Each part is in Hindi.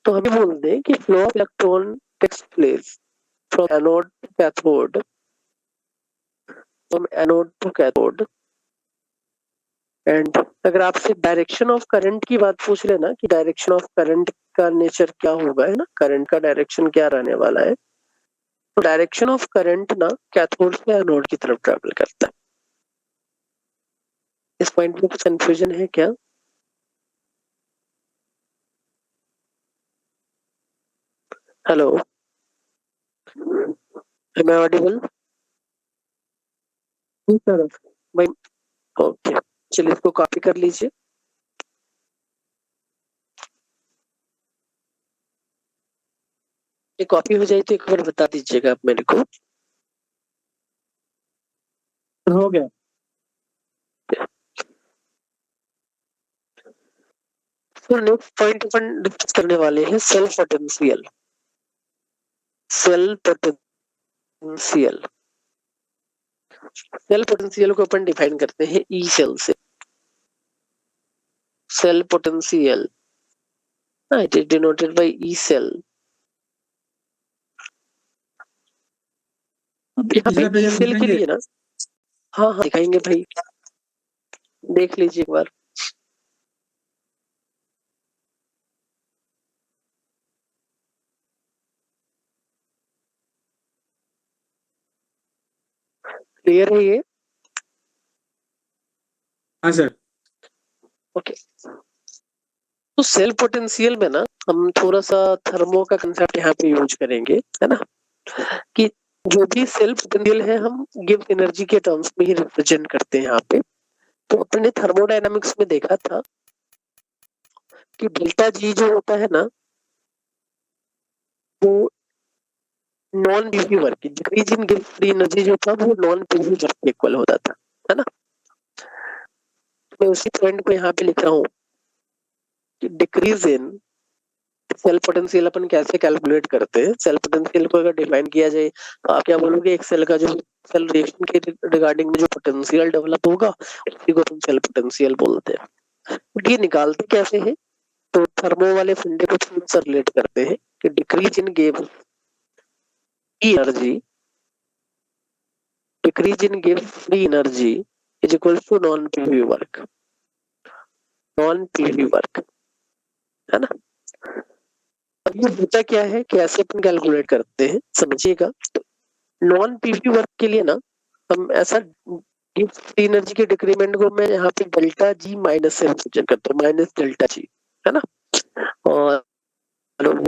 तो हम बोल दें कि flow of electron takes place from anode to cathode, from anode to cathode. And अगर आपसे डायरेक्शन ऑफ करंट की बात पूछ लेना कि डायरेक्शन ऑफ करंट का नेचर क्या होगा, है ना, करंट का डायरेक्शन क्या रहने वाला है, तो डायरेक्शन ऑफ करंट ना कैथोड से एनोड की तरफ ट्रेवल करता है। इस पॉइंट में कुछ कंफ्यूजन है क्या? Hello, am I audible? भाई ओके, चलिए इसको कॉपी कर लीजिए। ये कॉपी हो जाए तो एक बार बता दीजिएगा आप मेरे को। हो गया। तो नेक्स्ट पॉइंट अपन डिस्कस करने वाले हैं cell potential. Cell potential, cell potential को अपन डिफाइन करते हैं ई सेल से। Cell potential it is denoted by E cell. यहाँ पे ई सेल के लिए ना, हाँ हाँ दिखाएंगे भाई, देख लीजिए एक बार। क्लियर है ये? हाँ सर। ओके, तो सेल पोटेंशियल में ना हम थोड़ा सा थर्मो का कंसेप्ट यहाँ पे यूज करेंगे, है ना, कि जो भी सेल पोटेंशियल है हम गिव एनर्जी के टर्म्स में ही रिप्रेजेंट करते हैं यहाँ पे। तो अपने थर्मोडायनामिक्स में देखा था कि डेल्टा जी जो होता है ना, वो non PV work, decrease in गिव फ्री एनर्जी जो था वो नॉन पीवी वर्क के इक्वल होता था, है ना। मैं उसी पॉइंट को यहाँ पे लिख रहा हूँ कि डिक्रीज इन सेल पोटेंशियल अपन कैसे कैलकुलेट करते हैं। सेल पोटेंशियल को अगर डिफाइन किया जाए तो आप क्या बोलोगे, एक सेल का जो सेल रिएक्शन के रिगार्डिंग में जो पोटेंशियल डेवलप होगा उसी को हम सेल पोटेंशियल बोलते हैं। ये निकालते कैसे हैं, तो थर्मो वाले फंडे को थोड़ा सा रिलेट करते हैं कि decrease in give energy, decrease in गिव free energy is equal to non PV work, non PV work, है ना। अब ये होता क्या है, कैसे अपन कैलकुलेट करते हैं समझिएगा। तो नॉन पीवी वर्क के लिए ना हम ऐसा गिव फ्री एनर्जी के डिक्रीमेंट को मैं यहाँ पे डेल्टा जी माइनस से रिप्रेजेंट करता हूँ, माइनस डेल्टा जी, है ना। और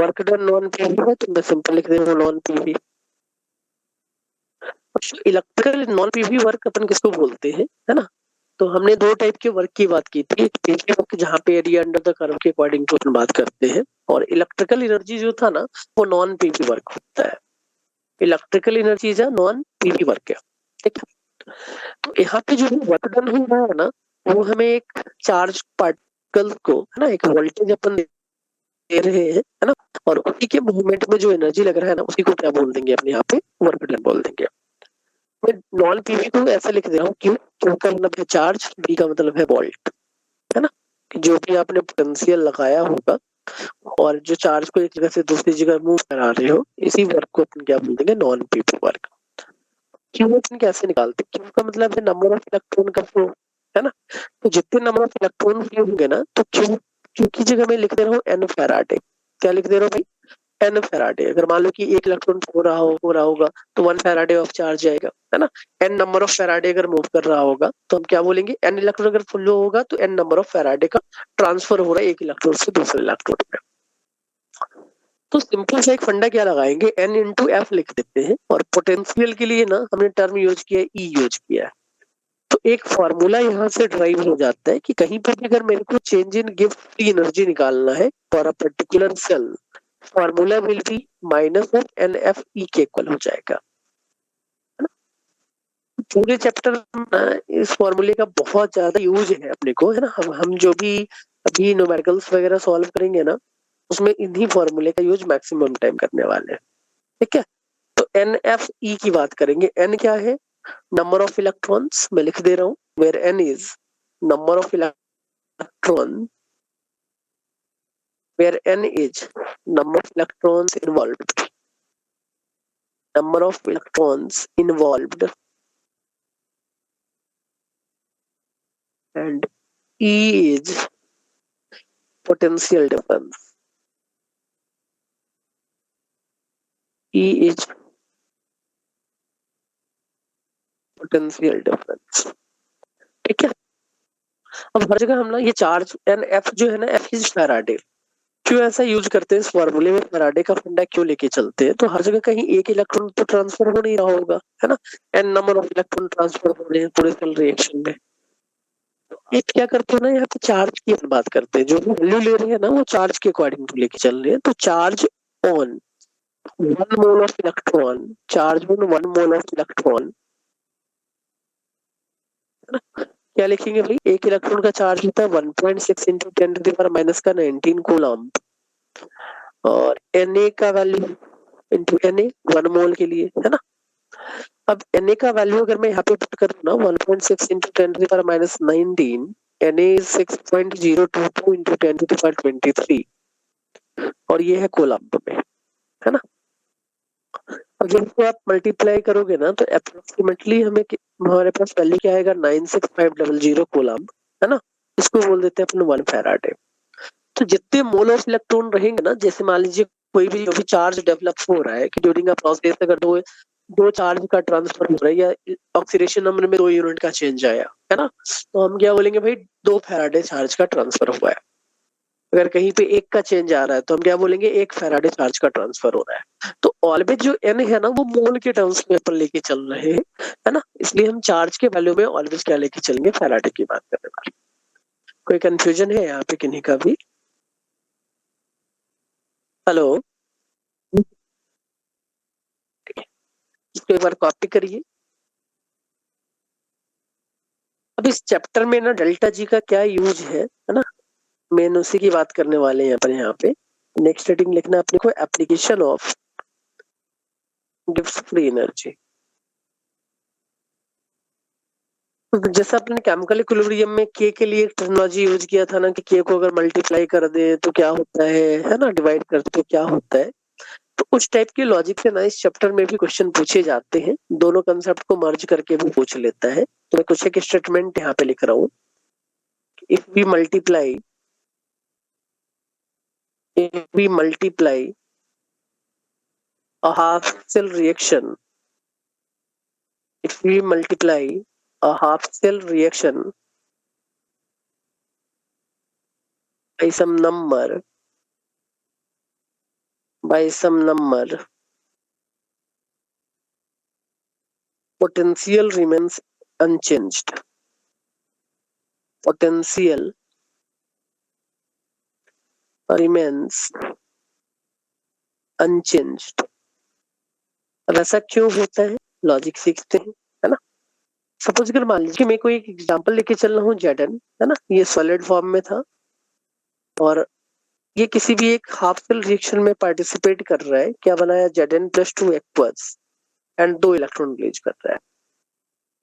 वर्क डन नॉन पीवी है तो मैं सिंपल लिख देता हूँ non PV. Electrical non PV work अपन किसको बोलते हैं, है ना। तो हमने दो टाइप के वर्क की बात की थी, पीवी वर्क जहाँ पे एरिया अंडर द कर्व के अकॉर्डिंग तो अपन बात करते हैं, और इलेक्ट्रिकल एनर्जी जो था ना वो नॉन पीवी वर्क होता है। Electrical energy is non PV work है, ठीक है। तो यहाँ पे जो वर्क डन हो रहा है ना, वो हमें एक चार्ज पार्टिकल को, है ना, एक वोल्टेज अपन दे रहे हैं, है ना, और उसी के मूवमेंट में जो एनर्जी लग रहा है ना उसी को क्या बोल देंगे अपने यहाँ पे वर्क डन बोल देंगे। मैं नॉन पीवी को ऐसा लिख दे रहा हूँ, क्यों, क्यू का मतलब है चार्ज, बी का मतलब है वोल्ट, है ना, कि जो भी आपने पोटेंशियल लगाया होगा और जो चार्ज को एक जगह से दूसरी जगह मूव करा रहे हो, इसी वर्क को अपन क्या बोल देंगे, नॉन पीवी वर्क। क्यू अपन कैसे निकालते, क्यू का मतलब है नंबर ऑफ इलेक्ट्रॉन का फ्लो, है ना। तो जितने नंबर ऑफ इलेक्ट्रॉन फ्लो होंगे ना, तो क्यू, क्यू की जगह मैं लिख दे रहा हूँ एन फैराडे। क्या लिख दे रहा हूँ भाई, एन फैराडे। अगर मान लो कि एक इलेक्ट्रॉन हो रहा होगा तो 1 फैराडे ऑफ चार्ज आएगा, है ना। एन नंबर ऑफ फैराडे अगर मूव कर रहा होगा तो हम क्या बोलेंगे, एन इलेक्ट्रॉन अगर फ्लो होगा तो एन नंबर ऑफ फैराडे का ट्रांसफर हो रहा है एक इलेक्ट्रॉन से दूसरे इलेक्ट्रॉन में। तो सिंपल सा एक फंडा क्या लगाएंगे, एन इंटू एफ लिख देते हैं, और पोटेंशियल के लिए ना हमने टर्म यूज किया है, ई यूज किया है। तो एक फॉर्मूला यहाँ से ड्राइव हो जाता है कि कहीं पर भी अगर मेरे को चेंज इन गिव फ्री एनर्जी निकालना है for a particular cell, formula will be minus of n F E के इक्वल हो जाएगा। पूरे चैप्टर में इस फॉर्मूले का बहुत ज्यादा यूज है अपने को, है ना। हम जो भी अभी न्यूमेरिकल्स वगैरह सॉल्व करेंगे ना, उसमें इन्हीं फॉर्मूले का यूज मैक्सिमम टाइम करने वाले हैं, ठीक है। तो एन एफ ई की बात करेंगे, एन क्या है, नंबर ऑफ इलेक्ट्रॉन्स, मैं लिख दे रहा हूँ where n is number of electron, where n is number of electrons involved, and E is potential difference. E is potential difference. ठीक है, अब हर जगह हम ना ये चार्ज एन एफ जो है ना, एफ इज फैराडे, क्यों ऐसा यूज करते हैं इस फॉर्मूले में, फैराडे का फंडा क्यों लेके चलते हैं, तो हर जगह कहीं एक इलेक्ट्रॉन तो ट्रांसफर हो नहीं रहा होगा, है ना, n number of electron transfer हो रहे हैं पूरे सेल रिएक्शन में। एक क्या करते हैं ना, यहाँ पे चार्ज की बात करते हैं, जो वैल्यू ले रहे हैं ना वो चार्ज के अकॉर्डिंग टू लेके चल रहे हैं। तो charge on 1 mole of electron, charge on 1 mole of electron, क्या लिखेंगे भाई, एक इलेक्ट्रॉन का चार्ज होता है 1.6 into 10 to the power minus का 19 कूलम, और Na का वैल्यू इंटू Na 1 मोल के लिए, है ना। अब Na का वैल्यू अगर मैं यहाँ पे पुट करूँ ना 1.6 into 10 to the power minus 19, Na is 6.022 into 10 to the power 23, और ये है कूलम में, है ना। अब जब इसको आप मल्टीप्लाई करोगे ना तो अप्रोक्सीमेटली हमारे पास वैल्यू क्या आएगा, 96500 कूलम, है ना। इसको बोल देते हैं अपन 1 फैराडे। तो जितने मोल ऑफ इलेक्ट्रॉन रहेंगे ना, जैसे मान लीजिए कोई भी जो भी चार्ज डेवलप हो रहा है कि ड्यूरिंग अ प्रोसेस अगर दो चार्ज का ट्रांसफर हो रहा है या ऑक्सीडेशन नंबर में 2 यूनिट का चेंज आया, है ना, तो हम क्या बोलेंगे भाई 2 फैराडे चार्ज का ट्रांसफर हुआ है। अगर कहीं पे एक का चेंज आ रहा है तो हम क्या बोलेंगे 1 फैराडे चार्ज का ट्रांसफर हो रहा है। तो ऑलवेज जो एन है ना वो मोल के टर्म्स में अपन लेके चल रहे हैं, है ना, इसलिए हम चार्ज के वैल्यू में ऑलवेज क्या लेके चलेंगे, फैराडे की बात करने वाले। कोई कंफ्यूजन है यहाँ पे किन्हीं का भी? हेलो, इसको एक बार कॉपी करिए। अब इस चैप्टर में ना डेल्टा जी का क्या यूज है ना, मेन उसी की बात करने वाले हैं अपन यहाँ पे। नेक्स्ट हेडिंग लिखना अपने को, application of Gibbs free energy. जैसा अपने केमिकल इक्विलिब्रियम में के लिए एक टेक्नोलॉजी यूज किया था ना कि के को अगर मल्टीप्लाई कर दे तो क्या होता है ना, डिवाइड कर दे तो क्या होता है, तो उस टाइप के लॉजिक से ना इस चैप्टर में भी क्वेश्चन पूछे जाते हैं, दोनों कंसेप्ट को मर्ज करके भी पूछ लेता है। तो मैं कुछ एक स्टेटमेंट यहाँ पे लिख रहा हूँ, if we multiply a half cell reaction, if we multiply a half cell reaction by some number, potential remains unchanged. Potential remains unchanged. अब ऐसा क्यों होता है, लॉजिक सीखते हैं, है ना। सपोज अगर मान लीजिए मैं कोई एक एग्जांपल लेके चल रहा हूँ जेडन, है ना, ये सॉलिड फॉर्म में था और ये किसी भी एक हाफ सेल रिएक्शन में पार्टिसिपेट कर रहा है, क्या बनाया, Zn+2 aqueous and 2 electron release कर रहा है।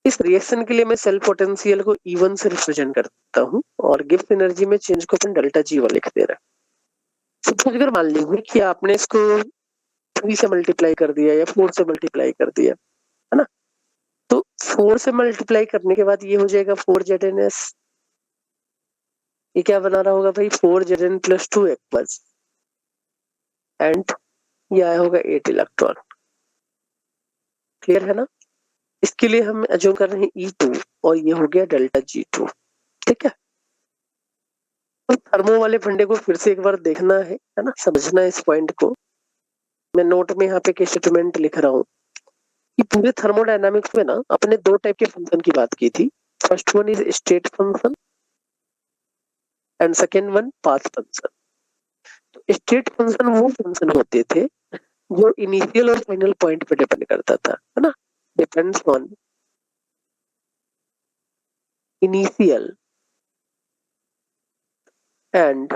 इस रिएक्शन के लिए मैं सेल पोटेंशियल को E1 से रिप्रेजेंट करता हूँ और गिब्स एनर्जी में चेंज को अपन डेल्टा G1 लिख दे रहा है। सपोज अगर मान लीजिए कि आपने इसको 3 से मल्टीप्लाई कर दिया या 4 से मल्टीप्लाई कर दिया, है ना, तो 4 से मल्टीप्लाई करने के बाद ये हो जाएगा 4Zns, ये क्या बना रहा होगा भाई, 4Zn+2 एक्वस एंड ये आया होगा 8 इलेक्ट्रॉन। क्लियर है ना। इसके लिए हम अज्यूम कर रहे हैं E2 और ये हो गया डेल्टा G2। ठीक है, तो थर्मो वाले फंडे को फिर से एक बार देखना है ना, समझना है इस पॉइंट को। मैं नोट में यहाँ पे के स्टेटमेंट लिख रहा हूँ कि पूरे थर्मोडायनामिक्स में ना अपने 2 टाइप के फंक्शन की बात की थी। First one is state function and second one path function. तो स्टेट फंक्शन वो फंक्शन होते थे जो इनिशियल और फाइनल पॉइंट पे डिपेंड करता था, है ना, depends on initial and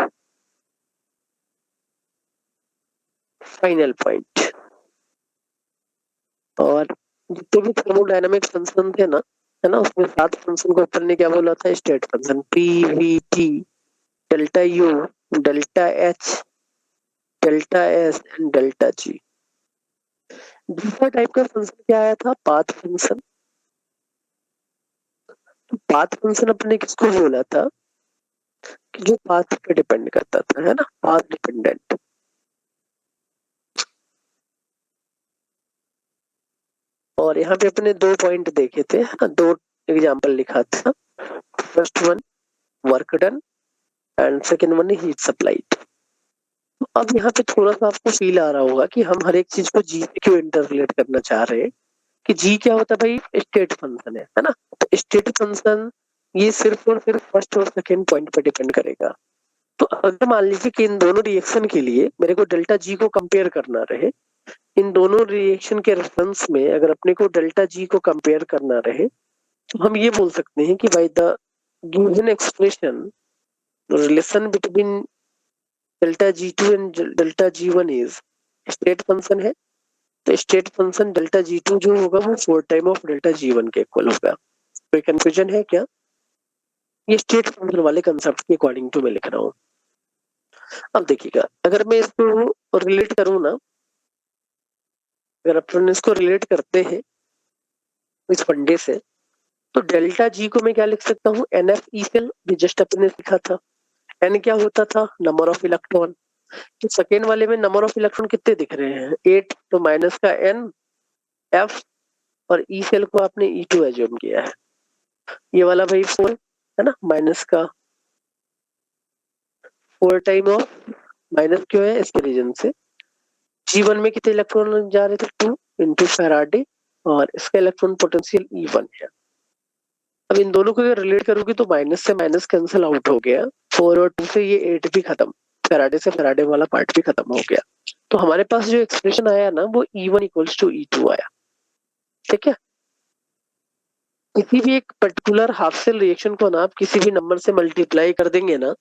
final point. और जितने भी थर्मोडायनामिक फंक्शन थे ना, है ना, उसमें 7 फंक्शन को अपन ने क्या बोला था, state function, P V T, delta U, delta H, delta S and delta जी। दूसरा टाइप का फंक्शन क्या आया था, पाथ फंक्शन। तो पाथ फंक्शन अपने किसको बोला था कि जो पाथ पे डिपेंड करता था, है ना, पाथ डिपेंडेंट। और यहाँ पे अपने दो पॉइंट देखे थे, दो एग्जांपल लिखा था। First one work done and second one heat supplied. अब यहाँ पे थोड़ा सा आपको फील आ रहा होगा कि हम हर एक चीज को जी से क्यों इंटर रिलेट करना चाह रहे हैं, कि जी क्या होता है भाई, स्टेट फंक्शन है ना। तो स्टेट फंक्शन ये सिर्फ और सिर्फ फर्स्ट और सेकंड पॉइंट पे डिपेंड करेगा। तो अगर मान लीजिए कि इन दोनों रिएक्शन के लिए मेरे को डेल्टा जी को कंपेयर करना रहे, इन दोनों रिएक्शन के रेफरेंस में अगर अपने को डेल्टा जी को कंपेयर करना रहे, तो हम ये बोल सकते हैं कि भाई the given expression relation between delta G two and delta G one is state function है। तो state function delta G two जो होगा वो 4 time of delta G one के इक्वल होगा। कोई कंफ्यूजन है क्या? ये स्टेट फंक्शन वाले कंसेप्ट के अकॉर्डिंग टू मैं लिख रहा हूँ। अब देखिएगा, अगर मैं इसको रिलेट करूँ ना, अगर अपन इसको रिलेट करते हैं इस फंडे से, तो डेल्टा जी को मैं क्या लिख सकता हूँ, N F E cell, just अपन ने सीखा था। एन क्या होता था, नंबर ऑफ इलेक्ट्रॉन। तो सेकेंड वाले में नंबर ऑफ इलेक्ट्रॉन कितने दिख रहे हैं, 8, तो माइनस का एन एफ, और ई सेल को आपने ई टू एज्यूम किया है। ये वाला भाई 4 है ना, माइनस का 4 टाइम ऑफ, माइनस क्यों है, इसके रीजन से। G1 में कितने इलेक्ट्रॉन जा रहे थे, 2 इंटू फैराडे, और इसका इलेक्ट्रॉन पोटेंशियल E1 है। अब इन दोनों को अगर रिलेट करोगे तो माइनस से माइनस कैंसिल आउट हो गया, 4 और 2 से ये 8 भी खत्म, फैराडे से फैराडे वाला पार्ट भी खत्म हो गया। तो हमारे पास जो एक्सप्रेशन आया ना वो E1 इक्वल्स टू E2 आया। ठीक है, किसी भी एक पर्टिकुलर हाफ सेल रिएक्शन को ना आप किसी भी नंबर से मल्टीप्लाई कर देंगे ना,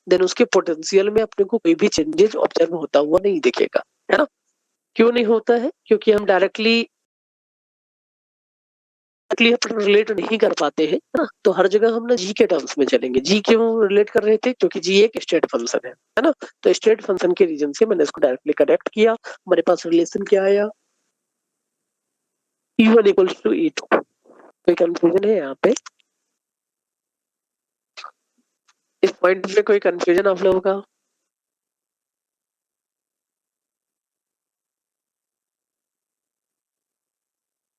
देन उसके पोटेंशियल में अपने को कोई भी चेंजेस ऑब्जर्व होता हुआ नहीं दिखेगा, है ना। क्यों नहीं होता है, क्योंकि हम डायरेक्टली अपन रिलेट नहीं कर पाते हैं, है ना। तो हर जगह हम ना जी के टर्म्स में चलेंगे। जी क्यों रिलेट कर रहे थे, क्योंकि जी एक स्टेट फंक्शन है ना। तो स्टेट फंक्शन के रीजन से मैंने इसको डायरेक्टली कनेक्ट किया। हमारे पास रिलेशन क्या आया, E1 इक्वल्स टू E2। कोई कंफ्यूजन है यहाँ पे, इस पॉइंट पे कोई कंफ्यूजन आप लोगों का?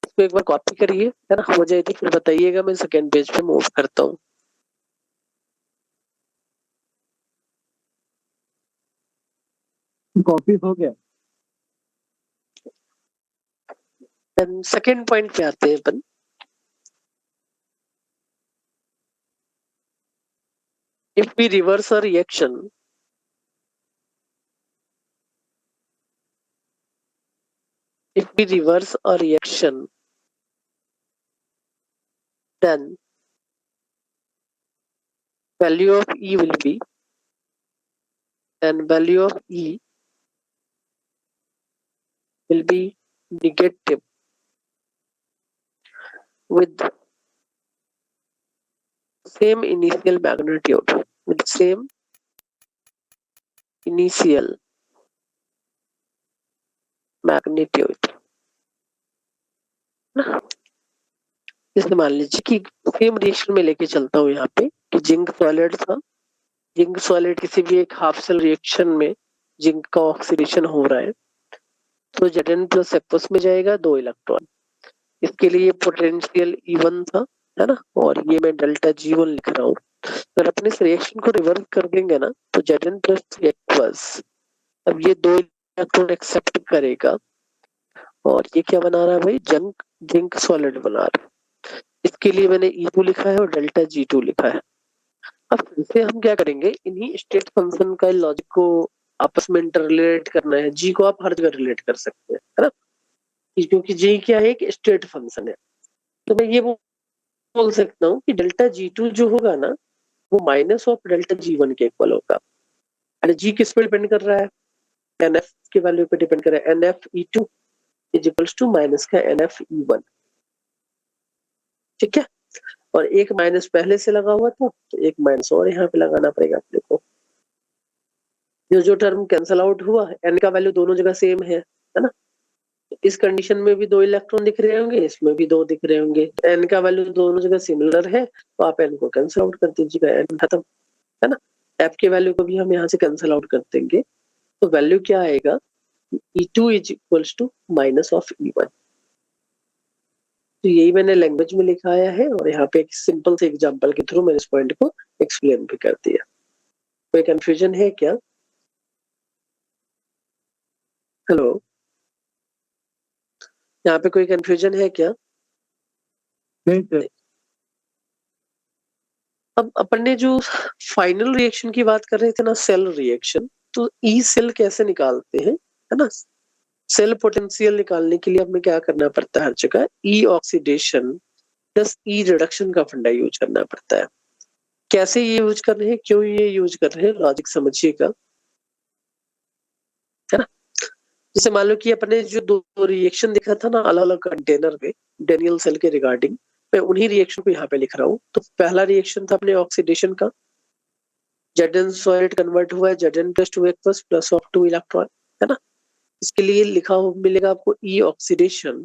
इसको एक बार कॉपी करिए, है ना, हो जाए तो फिर बताइएगा, मैं सेकेंड पेज पे मूव करता हूँ। कॉपी हो गया। सेकेंड पॉइंट पे आते हैं अपन। If we reverse a reaction, if we reverse a reaction, then value of E will be, and value of E will be negative with same initial magnitude, with same initial magnitude। जैसे मान लीजिए कि सेम रिएक्शन में लेके चलता हूँ यहाँ पे, कि जिंक सॉलिड था, जिंक सॉलिड किसी भी एक हाफ सेल रिएक्शन में जिंक का ऑक्सीडेशन हो रहा है, तो Zn प्लस एक्वस में जाएगा 2 इलेक्ट्रॉन। इसके लिए पोटेंशियल E1 था, है ना, और ये मैं डेल्टा G1 लिख रहा हूँ। अगर अपने इस रिएक्शन को रिवर्स कर देंगे ना, तो Zn प्लस एक्वस, अब ये 2 इलेक्ट्रॉन एक्सेप्ट करेगा, और ये क्या बना रहा है भाई, जिंक जिंक सॉलिड बना रहा है। इसके लिए मैंने E2 लिखा है और डेल्टा G2 लिखा है। अब फिर से हम क्या करेंगे, इन्हीं स्टेट फंक्शन का लॉजिक को आपस में इंटर रिलेट करना है। जी को आप हर जगह रिलेट कर सकते हैं, है ना, क्योंकि जी क्या है, एक स्टेट फंक्शन है। तो मैं ये बोल सकता हूँ कि डेल्टा G2 जो होगा ना, वो माइनस ऑफ डेल्टा G1 के इक्वल होगा। अरे जी किस पे डिपेंड कर रहा है, एनएफ के वैल्यू पे डिपेंड कर रहा है। NF E2 is equals to minus का एनएफ E1। ठीक है, और एक माइनस पहले से लगा हुआ था, तो एक माइनस और यहाँ पे लगाना पड़ेगा अपने को। जो टर्म कैंसल आउट हुआ, n का वैल्यू दोनों जगह सेम है ना? इस कंडीशन में भी 2 इलेक्ट्रॉन दिख रहे होंगे, इसमें भी 2 दिख रहे होंगे। n का वैल्यू दोनों जगह सिमिलर है, तो आप n को कैंसल आउट कर दीजिएगा, n खत्म, है ना? f के वैल्यू को भी हम यहाँ से कैंसल आउट कर देंगे, तो वैल्यू क्या आएगा? E2 is equals to minus of E1। तो यही मैंने लैंग्वेज में लिखाया है और यहाँ पे एक सिंपल से एग्जांपल के थ्रू मैंने इस पॉइंट को एक्सप्लेन भी कर दिया। कोई कंफ्यूजन है क्या? हेलो, यहाँ पे कोई कंफ्यूजन है क्या? नहीं सर। अब अपन ने जो फाइनल रिएक्शन की बात कर रहे थे ना, सेल रिएक्शन, तो ई सेल कैसे निकालते हैं, है ना? सेल पोटेंशियल निकालने के लिए हमें क्या करना पड़ता है? हर जगह ई ऑक्सीडेशन प्लस ई रिडक्शन का फंडा यूज करना पड़ता है। कैसे ये यूज कर रहे हैं, क्यों ये यूज कर रहे हैं, लॉजिक समझिएगा, है ना? जैसे मान लो कि अपने जो दो रिएक्शन दिखा था ना अलग अलग कंटेनर में डेनियल सेल के रिगार्डिंग, मैं उन्हीं रिएक्शन को यहाँ पे लिख रहा हूँ। तो पहला रिएक्शन था अपने ऑक्सीडेशन का, Zn सॉलिड कन्वर्ट हुआ है Zn plus 2 aqueous plus of 2 electron, है ना? इसके लिए लिखा हो मिलेगा आपको E oxidation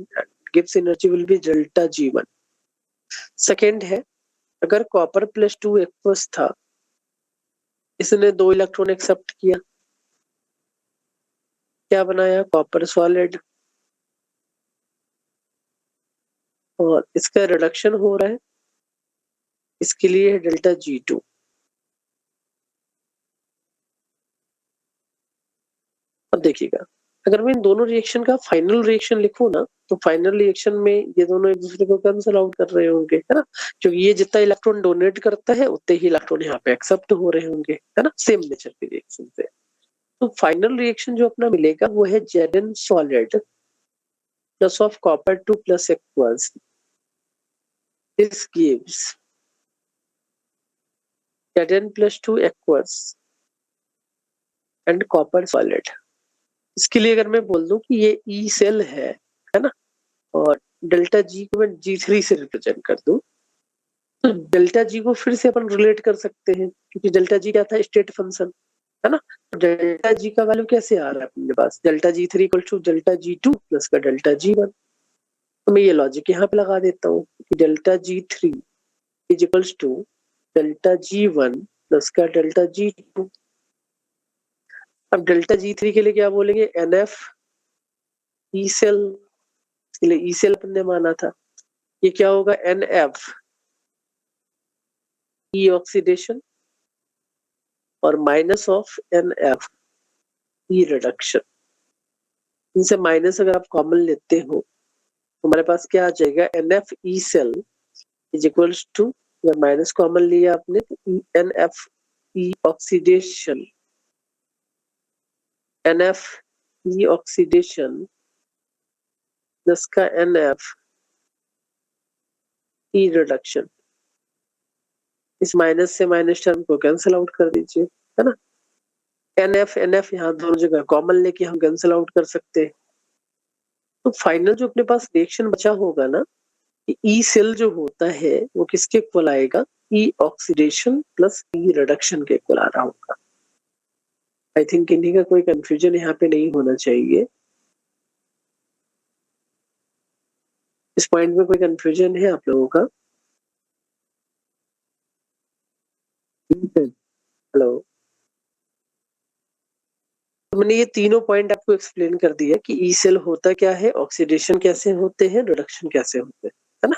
gives energy will be delta G1। Second है, अगर कॉपर प्लस 2 एक्वस था, इसने 2 इलेक्ट्रॉन एक्सेप्ट किया, क्या बनाया? कॉपर सॉलिड, और इसका रिडक्शन हो रहा है, इसके लिए है डेल्टा G2। अब देखिएगा, अगर मैं इन दोनों रिएक्शन का फाइनल रिएक्शन लिखूं ना, तो फाइनल रिएक्शन में ये दोनों एक दूसरे को कैंसिल आउट कर रहे होंगे, है ना? क्योंकि ये जितना इलेक्ट्रॉन डोनेट करता है उतने ही इलेक्ट्रॉन यहाँ पे एक्सेप्ट हो रहे होंगे, है ना? सेम नेचर के रिएक्शन से। तो फाइनल रिएक्शन जो अपना मिलेगा वो है Zn solid plus of copper 2 plus aqueous, this gives Zn plus 2 aqueous and copper solid. इसके लिए अगर मैं बोल दूं कि ये ई सेल है ना, और डेल्टा जी को मैं G3 से रिप्रेजेंट कर दूं, तो डेल्टा जी को फिर से अपन रिलेट कर सकते हैं, क्योंकि डेल्टा जी क्या था? स्टेट फंक्शन, है ना? डेल्टा जी का वैल्यू कैसे आ रहा है अपने पास? Delta G3 equal to delta G2 plus का डेल्टा G1। तो मैं ये लॉजिक यहाँ पे लगा देता हूँ कि delta G3 is equals to delta G1 plus का डेल्टा G2। अब डेल्टा G3 के लिए क्या बोलेंगे? NF ई सेल, इसके लिए ई सेल अपन ने माना था, ये क्या होगा? NF ई ऑक्सीडेशन और minus of NF E reduction. इनसे माइनस अगर आप कॉमन लेते हो तो हमारे पास क्या आ जाएगा? NF E cell is equals to, अगर माइनस कॉमन लिया आपने तो NF E oxidation, NF E oxidation plus का NF ई रिडक्शन। इस माइनस से माइनस टर्म को कैंसिल आउट कर दीजिए, है ना? NF यहाँ दोनों जगह कॉमन लेके हम कैंसिल आउट कर सकते हैं। तो फाइनल जो अपने पास रिएक्शन बचा होगा ना, ई सेल जो होता है वो किसके इक्वल आएगा? ई ऑक्सीडेशन प्लस ई रिडक्शन के इक्वल आ रहा होगा। आई थिंक इन्हीं का कोई कंफ्यूजन यहाँ पे नहीं होना चाहिए। इस पॉइंट में कोई कंफ्यूजन है आप लोगों का? हेलो, तो मैंने ये तीनों पॉइंट आपको एक्सप्लेन कर दिया कि ई सेल होता क्या है, ऑक्सीडेशन कैसे होते हैं, रिडक्शन कैसे होते हैं, है ना?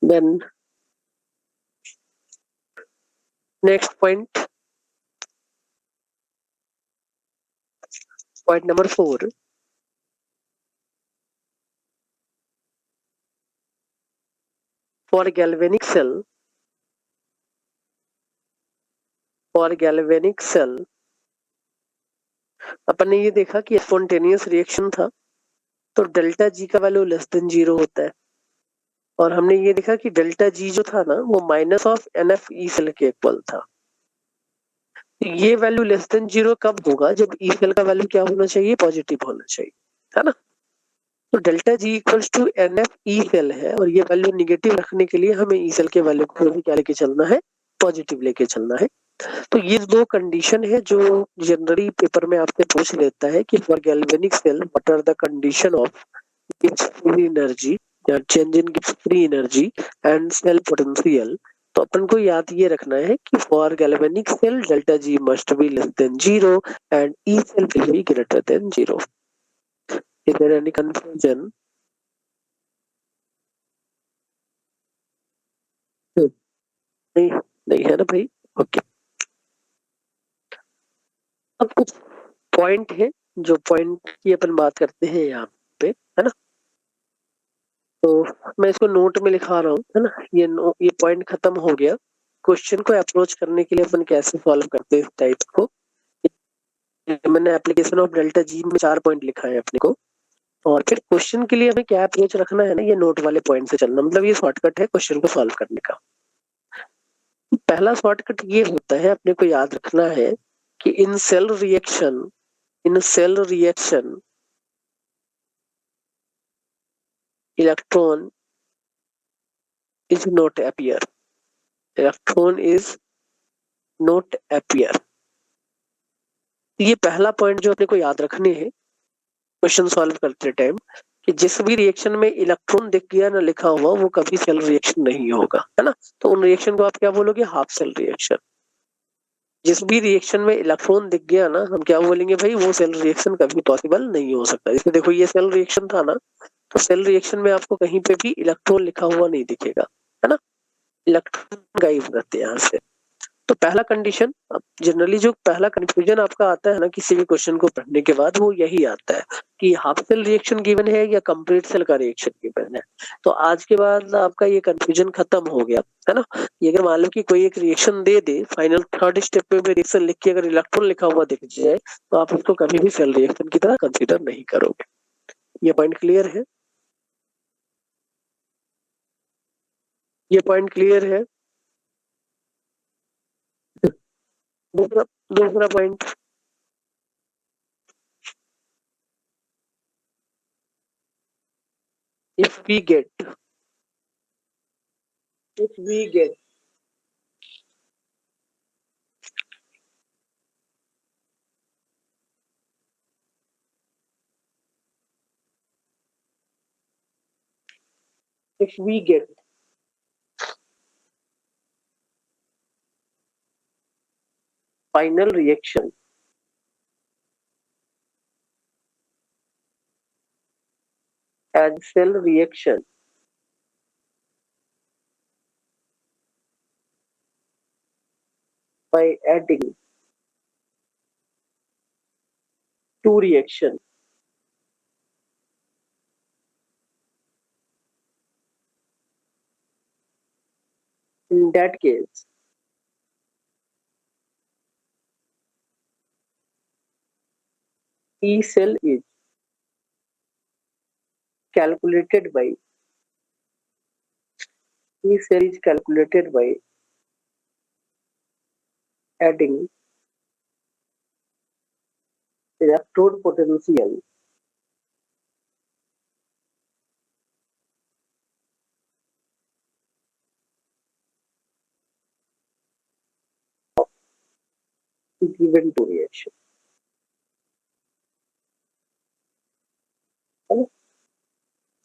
Then next point, point number 4, for galvanic cell, for galvanic cell अपन ने ये देखा कि स्पॉन्टेनियस रिएक्शन था तो डेल्टा जी का वैल्यू लेस देन 0 होता है, और हमने ये देखा कि डेल्टा जी जो था ना वो minus of NF E cell के इक्वल था। ये वैल्यू लेस देन 0 कब होगा? जब ई सेल का वैल्यू क्या होना चाहिए? पॉजिटिव होना चाहिए, है ना? तो delta G equals to NF E cell है और ये वैल्यू निगेटिव रखने के लिए हमें ई सेल के वैल्यू को भी क्या लेके चलना है, पॉजिटिव लेके चलना है। तो ये दो कंडीशन है जो जनरली पेपर में आपसे पूछ लेता है कि for galvanic cell what are the condition of Gibbs free energy या change in Gibbs free energy and cell potential. तो अपन को याद ये रखना है कि for galvanic cell delta G must be less than 0 and E cell will be greater than 0। Is there any confusion? नहीं, नहीं है ना भाई? ओके। अब कुछ पॉइंट है जो पॉइंट की अपन बात करते हैं यहाँ पे, है ना? तो मैं इसको नोट में लिखा रहा हूँ, है ना? ये पॉइंट खत्म हो गया। क्वेश्चन को अप्रोच करने के लिए अपन कैसे सॉल्व करते हैं इस टाइप को। मैंने एप्लीकेशन ऑफ डेल्टा जी में 4 पॉइंट लिखा है अपने को, और फिर क्वेश्चन के लिए हमें क्या अप्रोच रखना है ना, ये नोट वाले पॉइंट से चलना, मतलब ये शॉर्टकट है क्वेश्चन को सॉल्व करने का। पहला शॉर्टकट ये होता है, अपने को याद रखना है कि in cell reaction electron is not appear. Electron is not appear. ये पहला पॉइंट जो अपने को याद रखने हैं क्वेश्चन सॉल्व करते टाइम, कि जिस भी रिएक्शन में इलेक्ट्रॉन दिख गया ना लिखा हुआ, वो कभी सेल रिएक्शन नहीं होगा, है ना? तो उन रिएक्शन को आप क्या बोलोगे? Half cell reaction. जिस भी रिएक्शन में इलेक्ट्रॉन दिख गया ना, हम क्या बोलेंगे भाई? वो सेल रिएक्शन कभी पॉसिबल नहीं हो सकता। जैसे देखो ये सेल रिएक्शन था ना, तो सेल रिएक्शन में आपको कहीं पे भी इलेक्ट्रॉन लिखा हुआ नहीं दिखेगा, है ना? इलेक्ट्रॉन गायब रहते हैं यहाँ से। तो पहला कंडीशन, अब जनरली जो पहला कंफ्यूजन आपका आता है ना किसी भी क्वेश्चन को पढ़ने के बाद, वो यही आता है कि हाफ सेल रिएक्शन गिवन है या कंप्लीट सेल का रिएक्शन गिवन है। तो आज के बाद आपका ये कंफ्यूजन खत्म हो गया, है ना? ये अगर मान लो कि कोई एक रिएक्शन दे दे, फाइनल थर्ड स्टेप में भी रिएक्शन लिख के अगर इलेक्ट्रॉन लिखा हुआ दिख जाए, तो आप उसको कभी भी सेल रिएक्शन की तरह कंसिडर नहीं करोगे। ये पॉइंट क्लियर है? ये पॉइंट क्लियर है? दूसरा दूसरा point, if we get if we get if we get final reaction as cell reaction by adding two reaction, in that case E cell is calculated by adding electrode potential given two reaction, है ना?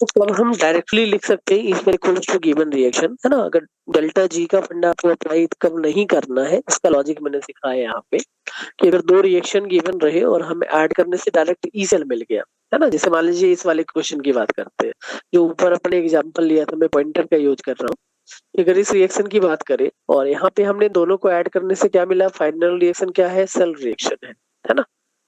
तो अब हम डायरेक्टली लिख सकते हैं is equals to given reaction, है ना? अगर डेल्टा जी का फंडा आपको अप्लाई कब नहीं करना है, इसका लॉजिक मैंने सिखाया यहाँ पे, कि अगर दो रिएक्शन गिवन रहे और हमें ऐड करने से डायरेक्ट ई सेल मिल गया, है ना? जैसे मान लीजिए इस वाले क्वेश्चन की बात करते हैं, जो ऊपर अपने एग्जांपल लिया था, मैं पॉइंटर का यूज कर रहा हूँ। अगर इस रिएक्शन की बात करें और यहाँ पे हमने दोनों को ऐड करने से क्या मिला? फाइनल रिएक्शन क्या है? सेल रिएक्शन है ना?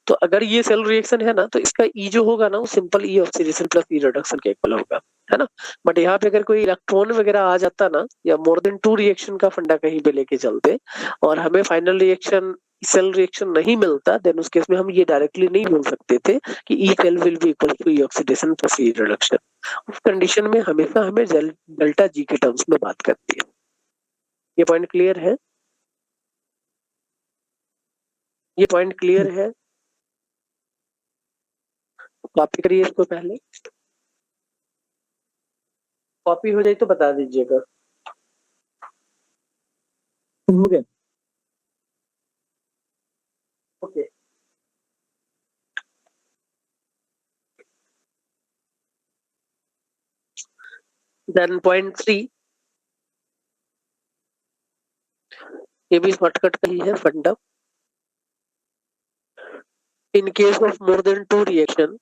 तो अगर ये सेल रिएक्शन है ना, तो इसका ई जो होगा ना, वो सिंपल ई ऑक्सीडेशन प्लस ई रिडक्शन के इक्वल होगा, है ना? बट यहाँ पे अगर कोई इलेक्ट्रॉन वगैरह आ जाता ना, या मोर देन टू रिएक्शन का फंडा कहीं पे लेके चलते और हमें फाइनल रिएक्शन सेल रिएक्शन नहीं मिलता, देन उस केस में हम ये डायरेक्टली नहीं बोल सकते थे कि E cell will be equal to E oxidation plus E reduction. उस कंडीशन में हमेशा हमें डेल्टा जी के टर्म्स में बात करती है। ये पॉइंट क्लियर है? ये पॉइंट क्लियर है? कॉपी करिए इसको पहले। कॉपी हो जाए तो बता दीजिएगा। हो गया। ओके, देन पॉइंट 3, ये भी शॉर्टकट का ही है फंडा। In case of more than two reaction,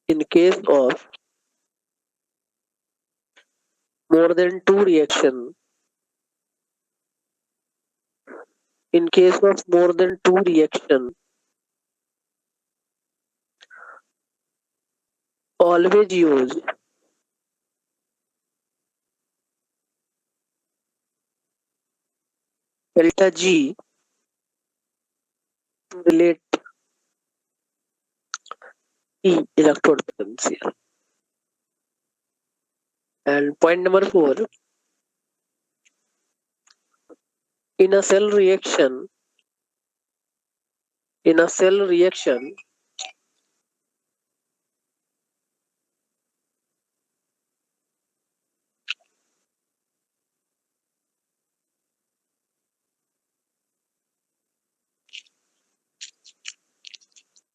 in case of more than two reaction, in case of more than two reaction, always use delta G to relate E electrode potential. And point number 4, in a cell reaction, in a cell reaction,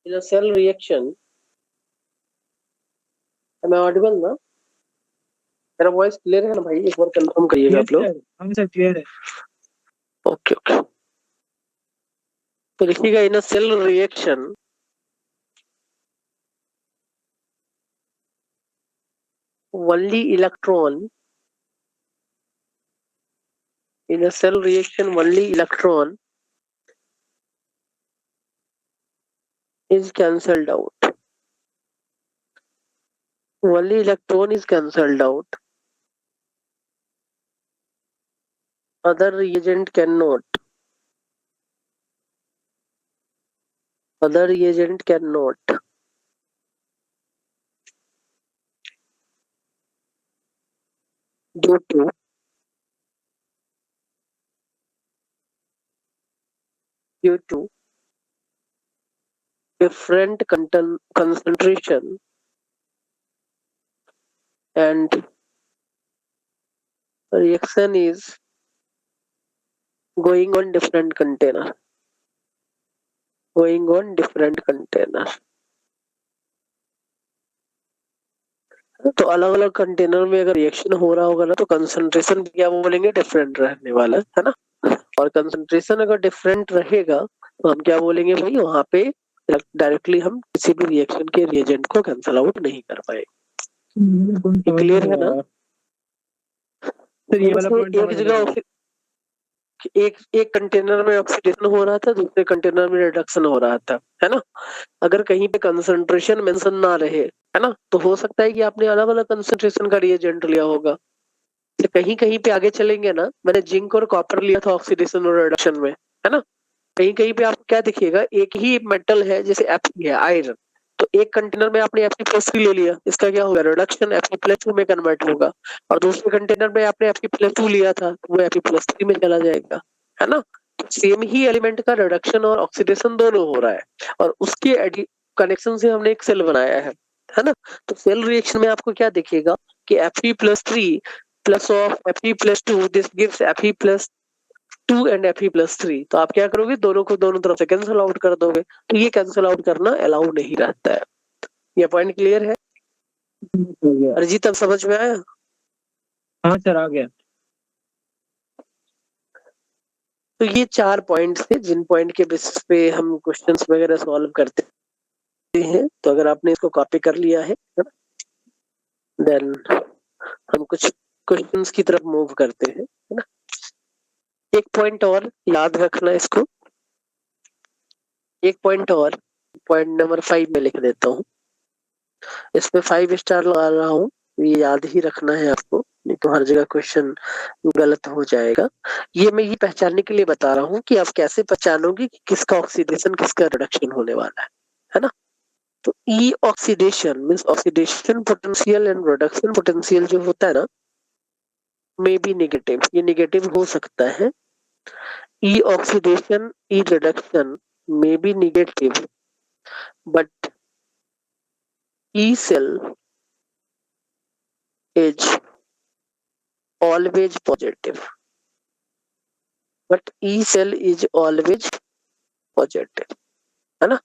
in a cell reaction, am I audible ना? मेरा वॉइस क्लियर है ना भाई? एक बार कंफर्म करिएगा आप लोग। हम सर क्लियर है। ओके ओके, तो लिखिएगा in a cell reaction, only electron, in a cell reaction only electron is cancelled out. Only electron is cancelled out. Other reagent cannot. Other reagent cannot. Due to different concentration and reaction is going on different container. Going on different container. तो अलग अलग कंटेनर में अगर रिएक्शन हो रहा होगा ना तो कंसंट्रेशन क्या बोलेंगे? डिफरेंट रहने वाला है ना। और कंसंट्रेशन अगर डिफरेंट रहेगा तो हम क्या बोलेंगे भाई? वहां पे डायरेक्टली हम किसी भी रिएक्शन के रिएजेंट को कैंसल आउट नहीं कर पाएंगे। क्लियर है ना? सर ये वाला पॉइंट एक जगह एक कंटेनर में ऑक्सीडेशन हो रहा था, दूसरे कंटेनर में रिडक्शन हो रहा था, है ना। अगर कहीं पे कंसंट्रेशन मेंशन ना रहे, है ना, तो हो सकता है कि आपने अलग अलग कंसंट्रेशन का रिएजेंट लिया होगा। तो कहीं कहीं पे आगे चलेंगे ना, मैंने जिंक और कॉपर लिया था ऑक्सीडेशन और रिडक्शन में, है ना। कहीं कहीं पे आपको क्या दिखेगा? एक ही मेटल है, जैसे Fe है, आयरन, तो एक कंटेनर में आपने Fe+3 ले लिया, इसका क्या होगा? रिडक्शन Fe+2 में कन्वर्ट होगा। और दूसरे कंटेनर में आपने Fe+2 लिया था, तो वो Fe+3 में चला जाएगा, है ना। सेम ही एलिमेंट का रिडक्शन और ऑक्सीडेशन दोनों हो रहा है, और उसके कनेक्शन से हमने एक सेल बनाया है ना। तो सेल रिएक्शन में आपको क्या दिखेगा कि Fe+3 plus of Fe+2, this gives Fe+2 and Fe+3। तो आप क्या करोगे? दोनों को दोनों तरफ से कैंसिल आउट कर दोगे। तो ये कैंसिल आउट करना अलाउ नहीं रहता है। ये पॉइंट क्लियर है? अरिजीत, अब समझ में आया? हाँ सर, आ गया। तो ये 4 पॉइंट्स थे जिन पॉइंट के बेसिस पे हम क्वेश्चंस वगैरह सॉल्व करते हैं। तो अगर आपने इसको कॉपी कर लिया है, देन हम कुछ क्वेश्चंस की तरफ मूव करते हैं, है ना। एक पॉइंट और याद रखना इसको, एक पॉइंट और, पॉइंट नंबर 5 में लिख देता हूँ। इसमें 5 स्टार लगा रहा हूँ, ये याद ही रखना है आपको, नहीं तो हर जगह क्वेश्चन गलत हो जाएगा। ये मैं ये पहचानने के लिए बता रहा हूँ कि आप कैसे पहचानोगे कि किसका ऑक्सीडेशन किसका रिडक्शन होने वाला है ना। तो E oxidation means oxidation potential and reduction potential जो होता है ना, मे बी नेगेटिव, ये नेगेटिव हो सकता है। E oxidation E reduction may be negative, but E cell is always positive, but E cell is always positive, है ना।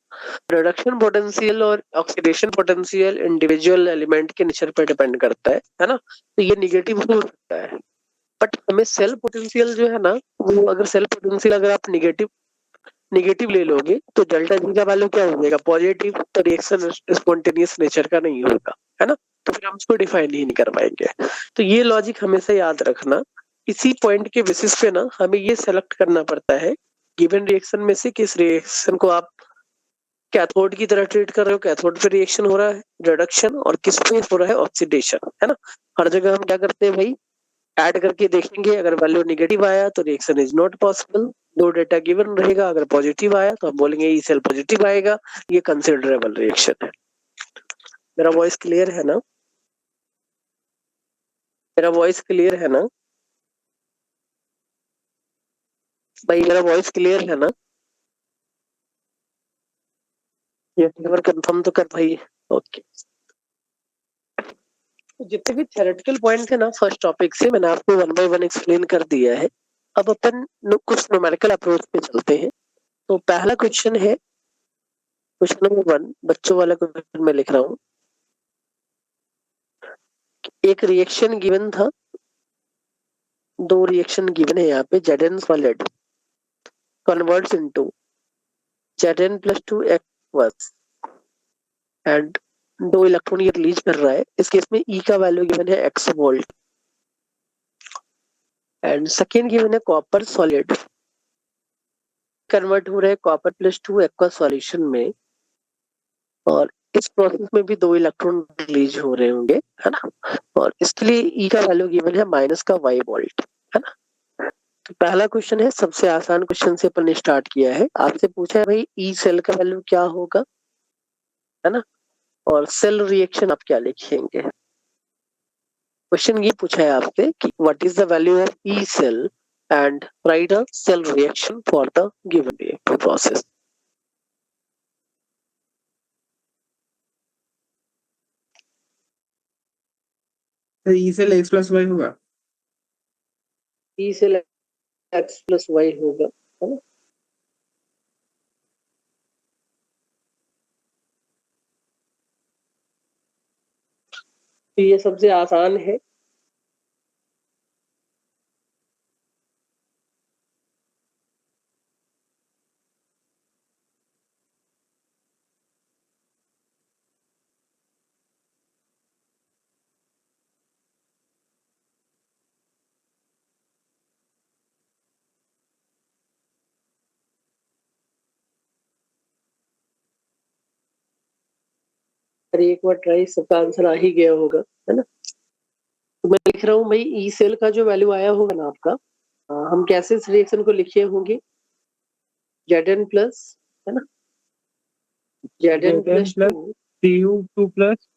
रिडक्शन पोटेंशियल और ऑक्सीडेशन पोटेंशियल इंडिविजुअल एलिमेंट के नेचर पर डिपेंड करता है ना। तो ये निगेटिव हो सकता है, बट हमें सेल पोटेंशियल जो है ना, वो अगर सेल पोटेंशियल अगर आप निगेटिव ले लोगे तो डेल्टा जी का वैल्यू क्या हो जाएगा, पॉजिटिव। तो रिएक्शन स्पॉन्टेनियस नेचर का नहीं होगा, है ना। तो फिर हम उसको डिफाइन ही नहीं कर पाएंगे। तो ये लॉजिक हमेशा याद रखना। इसी पॉइंट के बेसिस पे ना हमें ये सेलेक्ट करना पड़ता है गिवन रिएक्शन में से किस रिएक्शन को आप कैथोड की तरह ट्रीट कर रहे हो, कैथोड पे रिएक्शन हो रहा है रिडक्शन, और किस पे हो रहा है ऑक्सीडेशन, है ना। हर जगह हम क्या करते हैं भाई, ऐड करके देखेंगे। अगर वैल्यू नेगेटिव आया तो रिएक्शन इज नॉट पॉसिबल, दो डेटा गिवन रहेगा। अगर पॉजिटिव आया तो हम बोलेंगे ई सेल पॉजिटिव आएगा, ये कंसिडरेबल रिएक्शन है। मेरा वॉइस क्लियर है ना, मेरा वॉइस क्लियर है ना भाई, मेरा वॉइस क्लियर है ना, ये एक बार कंफर्म तो कर भाई। ओके, तो जितने भी थ्योरेटिकल पॉइंट थे ना फर्स्ट टॉपिक से, मैंने आपको वन बाय वन एक्सप्लेन कर दिया है। अब अपन कुछ न्यूमेरिकल अप्रोच पे चलते हैं। तो पहला क्वेश्चन है, क्वेश्चन नंबर 1, बच्चों वाला क्वेश्चन मैं लिख रहा हूँ। एक रिएक्शन गिवन था, दो रिएक्शन गिवन है यहाँ पे। Zn solid converts into Zn+2 aqueous and 2 electron ये रिलीज कर रहा है। इस केस में E का वैल्यू गिवन है x volt, and second given है कॉपर सॉलिड कन्वर्ट हो रहा है copper+2 एक्वा सॉल्यूशन में, और इस प्रोसेस में भी 2 इलेक्ट्रॉन रिलीज हो रहे होंगे, है ना। और इसके लिए E का वैल्यू गिवन है -y वोल्ट, है ना। तो पहला क्वेश्चन है, सबसे आसान क्वेश्चन से अपन ने स्टार्ट किया है। आपसे पूछा है भाई ई सेल का वैल्यू क्या होगा, है ना, और सेल रिएक्शन आप क्या लिखेंगे। क्वेश्चन ये पूछा है आपसे कि what is the value of E cell and write a cell reaction for the given reactive process. तो ई सेल x+y होगा। ई सेल x+y होगा, है ना। तो ये सबसे आसान है। अरे एक बार ट्राई, सबका आंसर आ ही गया होगा, है ना। तो मैं लिख रहा हूँ भाई, ई सेल का जो वैल्यू आया होगा ना आपका, हम कैसे इस रिएक्शन को लिखे होंगे, Zn प्लस, है ना, Zn+2 Cu2 plus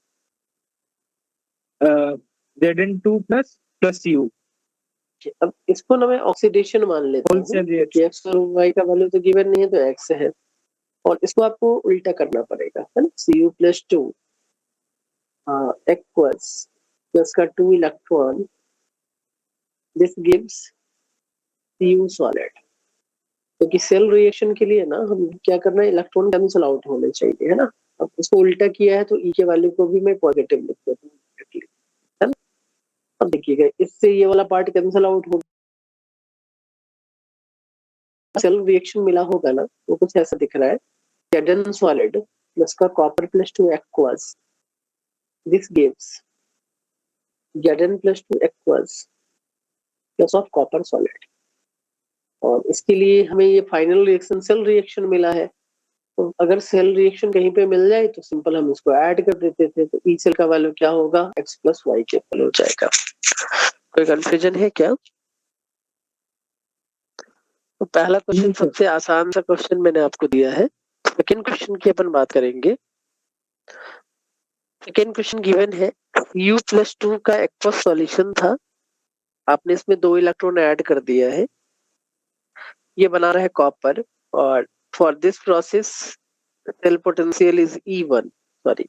Zn2 plus Cu। अब इसको ना मैं ऑक्सीडेशन मान लेता हूँ, क्योंकि एक्स और वाई का वैल्यू तो गिवन नहीं है, तो एक्स है। और इसको आपको उल्टा करना पड़ेगा, है ना। Cu+2 एक्वस प्लस का 2 electron, this gives Cu solid. क्योंकि सेल रिएक्शन के लिए ना हम क्या करना है, इलेक्ट्रॉन कैंसिल आउट होने चाहिए, है ना। अब इसको उल्टा किया है तो ई के वैल्यू को भी मैं पॉजिटिव लिख देता हूँ, है ना। अब देखिएगा, इससे ये वाला पार्ट कैंसिल आउट हो, सेल रिएक्शन मिला होगा ना, वो कुछ ऐसा दिख रहा है। Zn सॉलिड प्लस का copper+2 aqueous, this gives Zn+2 aqueous plus of copper solid. और इसके लिए हमें ये फाइनल रिएक्शन सेल रिएक्शन मिला है। तो अगर सेल रिएक्शन कहीं पे मिल जाए तो सिंपल हम इसको ऐड कर देते थे, तो ई सेल का वैल्यू क्या होगा, x+y के इक्वल हो जाएगा। कोई कंफ्यूजन है क्या। तो पहला क्वेश्चन सबसे आसान सा क्वेश्चन मैंने आपको दिया है। सेकंड क्वेश्चन की अपन बात करेंगे। सेकंड क्वेश्चन गिवन है, U+2 का एक्वस सॉल्यूशन था, आपने इसमें 2 इलेक्ट्रॉन ऐड कर दिया है, ये बना रहा है कॉपर, और for this process cell potential is E1, sorry,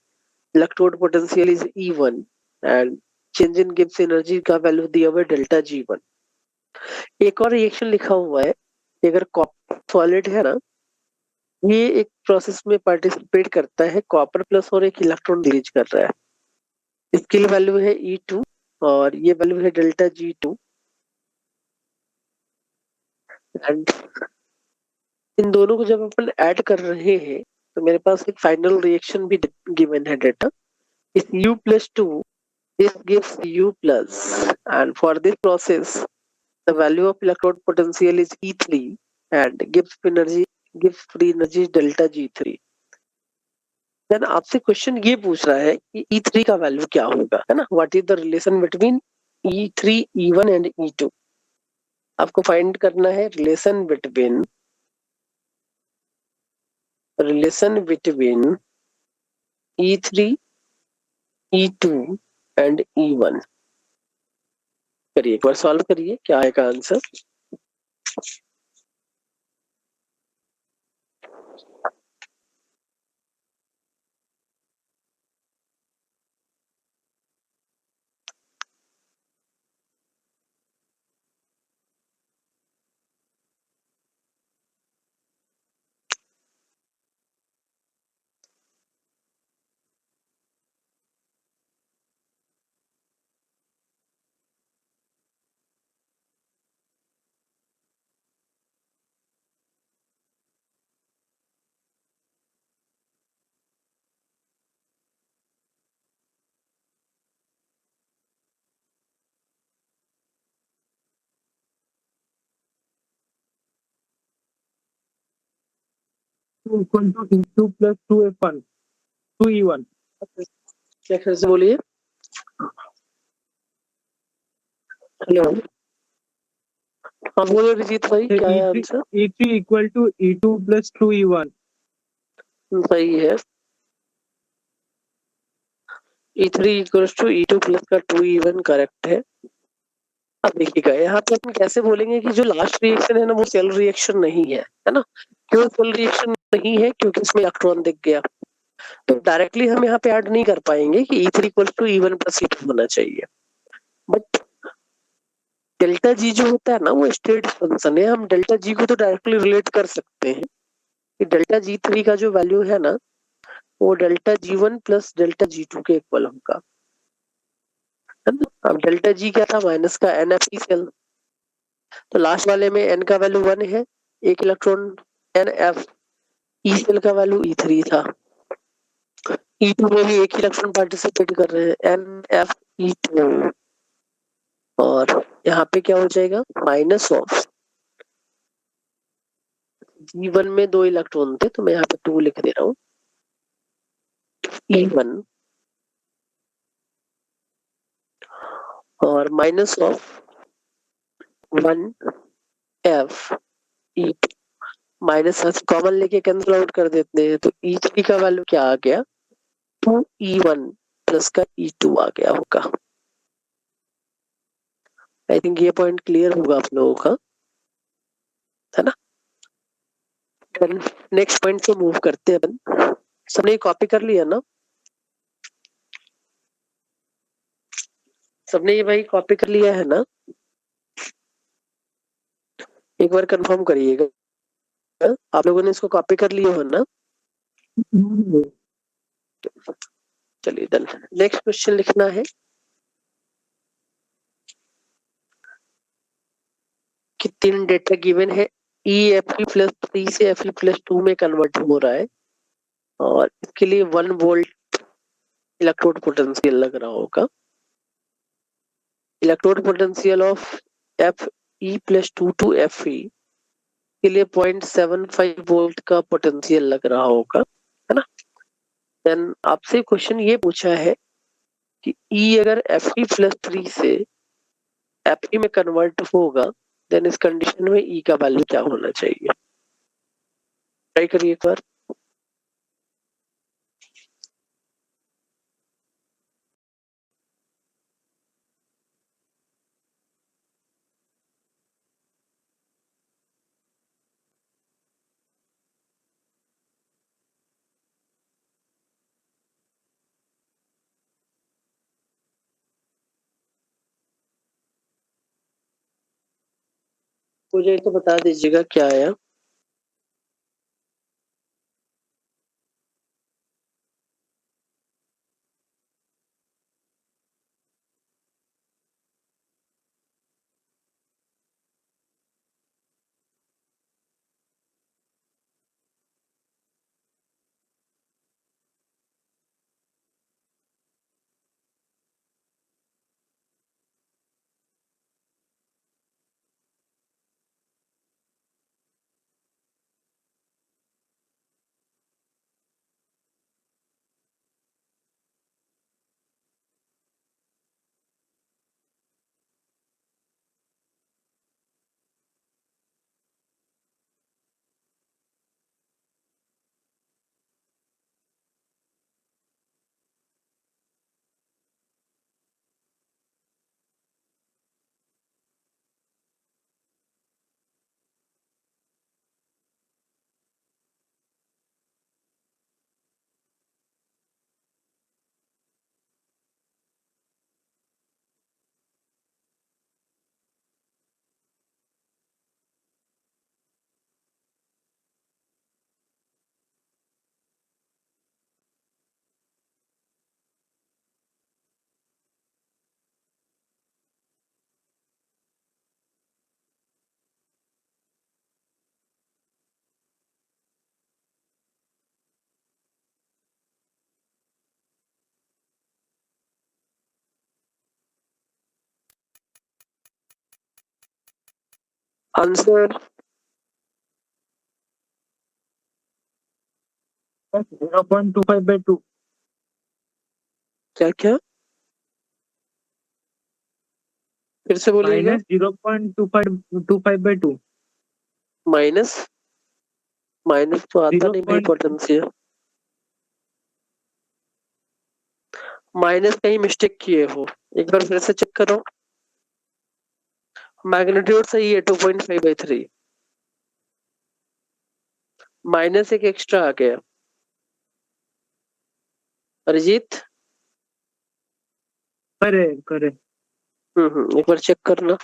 electrode potential is E1 and change in Gibbs energy का वैल्यू दिया हुआ है डेल्टा G1। एक और रिएक्शन लिखा हुआ है कि अगर कॉपर सॉलिड है ना, ये एक प्रोसेस में पार्टिसिपेट करता है, कॉपर प्लस और एक इलेक्ट्रॉन रिलीज कर रहा है। इसके लिए वैल्यू है E2 और ये वैल्यू है डेल्टा G2। एंड इन दोनों को जब अपन ऐड कर रहे हैं तो मेरे पास एक फाइनल रिएक्शन भी गिवन है डेटा। इस U plus 2 this gives U plus, and for this process the value of electrode potential is E3 and gives free energy delta G3। Then आपसे क्वेश्चन ये पूछ रहा है कि E3 का वैल्यू क्या होगा, है ना, what is the relation between E3 E1 and E2। आपको फाइंड करना है relation between E3 E2 and E1। करिए, एक बार सॉल्व करिए, क्या आएगा answer. equal to E2 plus 2F1, 2E1. क्या फिर से बोलिए। हेलो, हाँ बोलो रिजीत भाई, क्या है answer. E3 equal to E2 plus 2E1. सही है, E3 equals to E2 plus का 2E1 करेक्ट है। अब देखिएगा यहाँ पे अपन कैसे बोलेंगे कि जो लास्ट रिएक्शन है ना वो सेल रिएक्शन नहीं है ना। क्यों सेल रिएक्शन नहीं है, क्योंकि इसमें इलेक्ट्रॉन दिख गया। तो डायरेक्टली हम यहाँ पे ऐड नहीं कर पाएंगे कि E3 equals to E1 plus E2 होना चाहिए। बट डेल्टा जी जो होता है ना वो स्टेट फंक्शन है, हम डेल्टा जी को तो डायरेक्टली रिलेट कर सकते हैं कि डेल्टा G3 का जो वैल्यू है ना वो delta G1 plus delta G2 के इक्वल होगा, है ना। अब डेल्टा जी क्या था, माइनस का NF सेल, तो लास्ट वाले में n का वैल्यू 1 है, एक इलेक्ट्रॉन NF, ई सेल का वैल्यू E3 था, E2 में भी एक इलेक्ट्रॉन पार्टिसिपेट कर रहे हैं NFE2। और यहाँ पे क्या हो जाएगा, माइनस ऑफ G1 में 2 इलेक्ट्रॉन थे तो मैं यहाँ पे 2 लिख दे रहा हूँ, E1 और minus of 1FE2। Minus common लेके कैंसिल आउट कर देते हैं तो E3 का वैल्यू क्या आ गया, 2E1 प्लस का E2 आ गया होगा। आई थिंक ये पॉइंट क्लियर होगा आप लोगों का, है ना। नेक्स्ट पॉइंट से मूव करते हैं अपन। सबने कॉपी कर लिया ना, सबने ये भाई कॉपी कर लिया है ना, एक बार कंफर्म करिएगा आप लोगों ने इसको कॉपी कर लिया हो ना। चलिए डन, नेक्स्ट क्वेश्चन लिखना है कि 3 डेटा गिवन है, Fe प्लस 3 से Fe प्लस 2 में कन्वर्ट हो रहा है और इसके लिए 1 वोल्ट इलेक्ट्रोड पोटेंशियल लग रहा होगा। Electrode potential of Fe plus 2 to Fe के लिए 0.75 वोल्ट का पोटेंशियल लग रहा होगा, है ना। देन आपसे क्वेश्चन ये पूछा है कि E अगर Fe प्लस 3 से Fe में कन्वर्ट होगा देन इस कंडीशन में E का वैल्यू क्या होना चाहिए। ट्राई करिए एक बार। मुझे तो बता दीजिएगा क्या आया। आंसर 0.25/2. क्या क्या, फिर से बोलिएगा। माइनस 0.25/2. माइनस माइनस तो आता नहीं भाई 0. पोटेंशियल। माइनस कहीं मिस्टेक किए हो, एक बार फिर से चेक करो। मैग्नीट्यूड सही है 2.5/3, माइनस एक एक्स्ट्रा आ गया। अरिजीत, करे करे. एक बार चेक करना।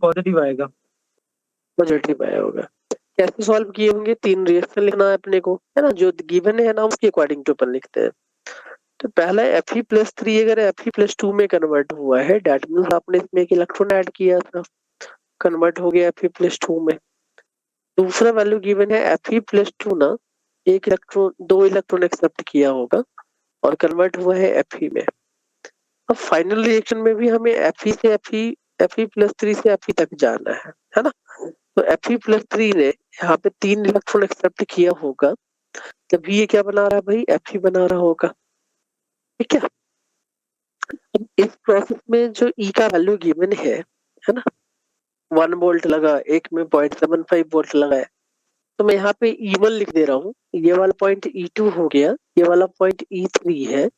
पॉजिटिव आएगा. पॉजिटिव आया होगा। कैसे सॉल्व किए होंगे, 3 रिएक्शन लिखना है अपने को, है ना, जो गिवन है ना उसके अकॉर्डिंग टू अपन लिखते हैं। तो पहला Fe+3 अगर Fe+2 में कन्वर्ट हुआ है, डेट मीन्स आपने इसमें एक इलेक्ट्रॉन ऐड किया था, कन्वर्ट हो गया Fe+2 में। दूसरा वैल्यू गिवन है Fe+2 ना, एक इलेक्ट्रॉन, 2 इलेक्ट्रॉन एक्सेप्ट किया होगा और कन्वर्ट हुआ है Fe में। अब फाइनल रिएक्शन में भी हमें Fe+3 से Fe तक जाना है ना। तो Fe+3 ने यहाँ पे 3 इलेक्ट्रॉन एक्सेप्ट किया होगा, तभी ये क्या बना रहा है भाई, Fe बना रहा होगा। ठीक है। अब इस प्रोसेस में जो E का वैल्यू गिवन है ना, 1 वोल्ट लगा, एक में 0.75 वोल्ट लगा है, तो मैं यहाँ पे E1 लिख दे रहा हूँ। ये वाला पॉइंट E2 हो गया, ये वाला पॉइंट E3 है।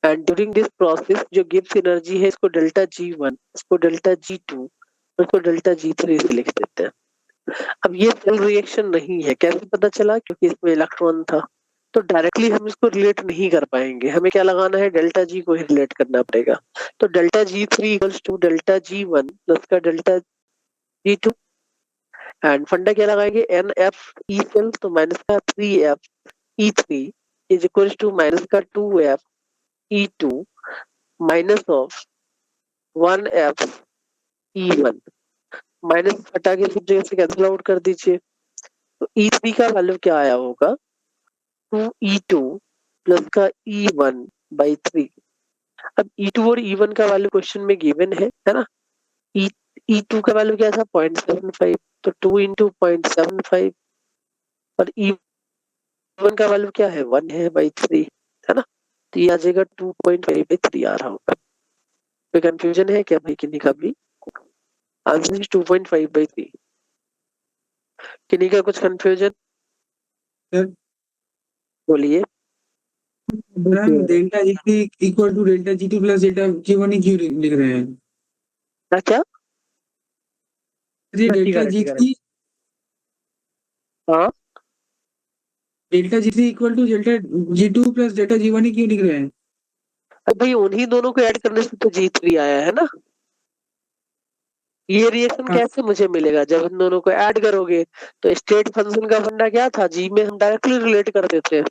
एंड ड्यूरिंग दिस प्रोसेस जो गिव्स एनर्जी है, इसको डेल्टा G1, इसको डेल्टा G2, इसको डेल्टा G3 से लिख देते हैं। अब ये सेल रिएक्शन नहीं है, कैसे पता चला, क्योंकि इसमें इलेक्ट्रॉन था, तो डायरेक्टली हम इसको रिलेट नहीं कर पाएंगे, हमें क्या लगाना है, डेल्टा जी को ही रिलेट करना पड़ेगा। तो delta G3 equals to delta G1 plus का डेल्टा G2। एंड फंडा क्या लगाएंगे, NF E सेल, तो माइनस का 3F E3 is equals to minus का 2F E2 minus of 1F E1। Minus हटा के सब जगह से कैंसिल आउट कर दीजिए। तो E3 का वैल्यू क्या आया होगा, 2E2 प्लस का E1/3। अब E2 और E1 का वैल्यू क्वेश्चन में गिवन है ना। E2 का वैल्यू क्या था, 0.75, तो 2 इंटू 0.75, और E1 का वैल्यू क्या है, 1 है/3, है ना। तो ये आ जाएगा 2.5/3 आ रहा होगा। कोई कंफ्यूजन है क्या भाई किन्हीं का भी? Answer is 2.5/3। किन्हीं का कुछ कंफ्यूजन? सर बोलिए। हम delta G equal to delta G2 plus delta G1 क्यों लिख रहे हैं? क्या? ये ठीक डेल्टा है, ठीक है। जी3 हाँ, डेल्टा जी3 equal to delta G2 plus delta G1 क्यों लिख रहे हैं? अब भाई उन्हीं दोनों को ऐड करने से तो G3 आया है ना। ये रिएक्शन हाँ कैसे मुझे मिलेगा? जब इन दोनों को ऐड करोगे तो स्टेट फंक्शन का फंडा क्या था? जी में हम डायरेक्टली रिलेट करते थे।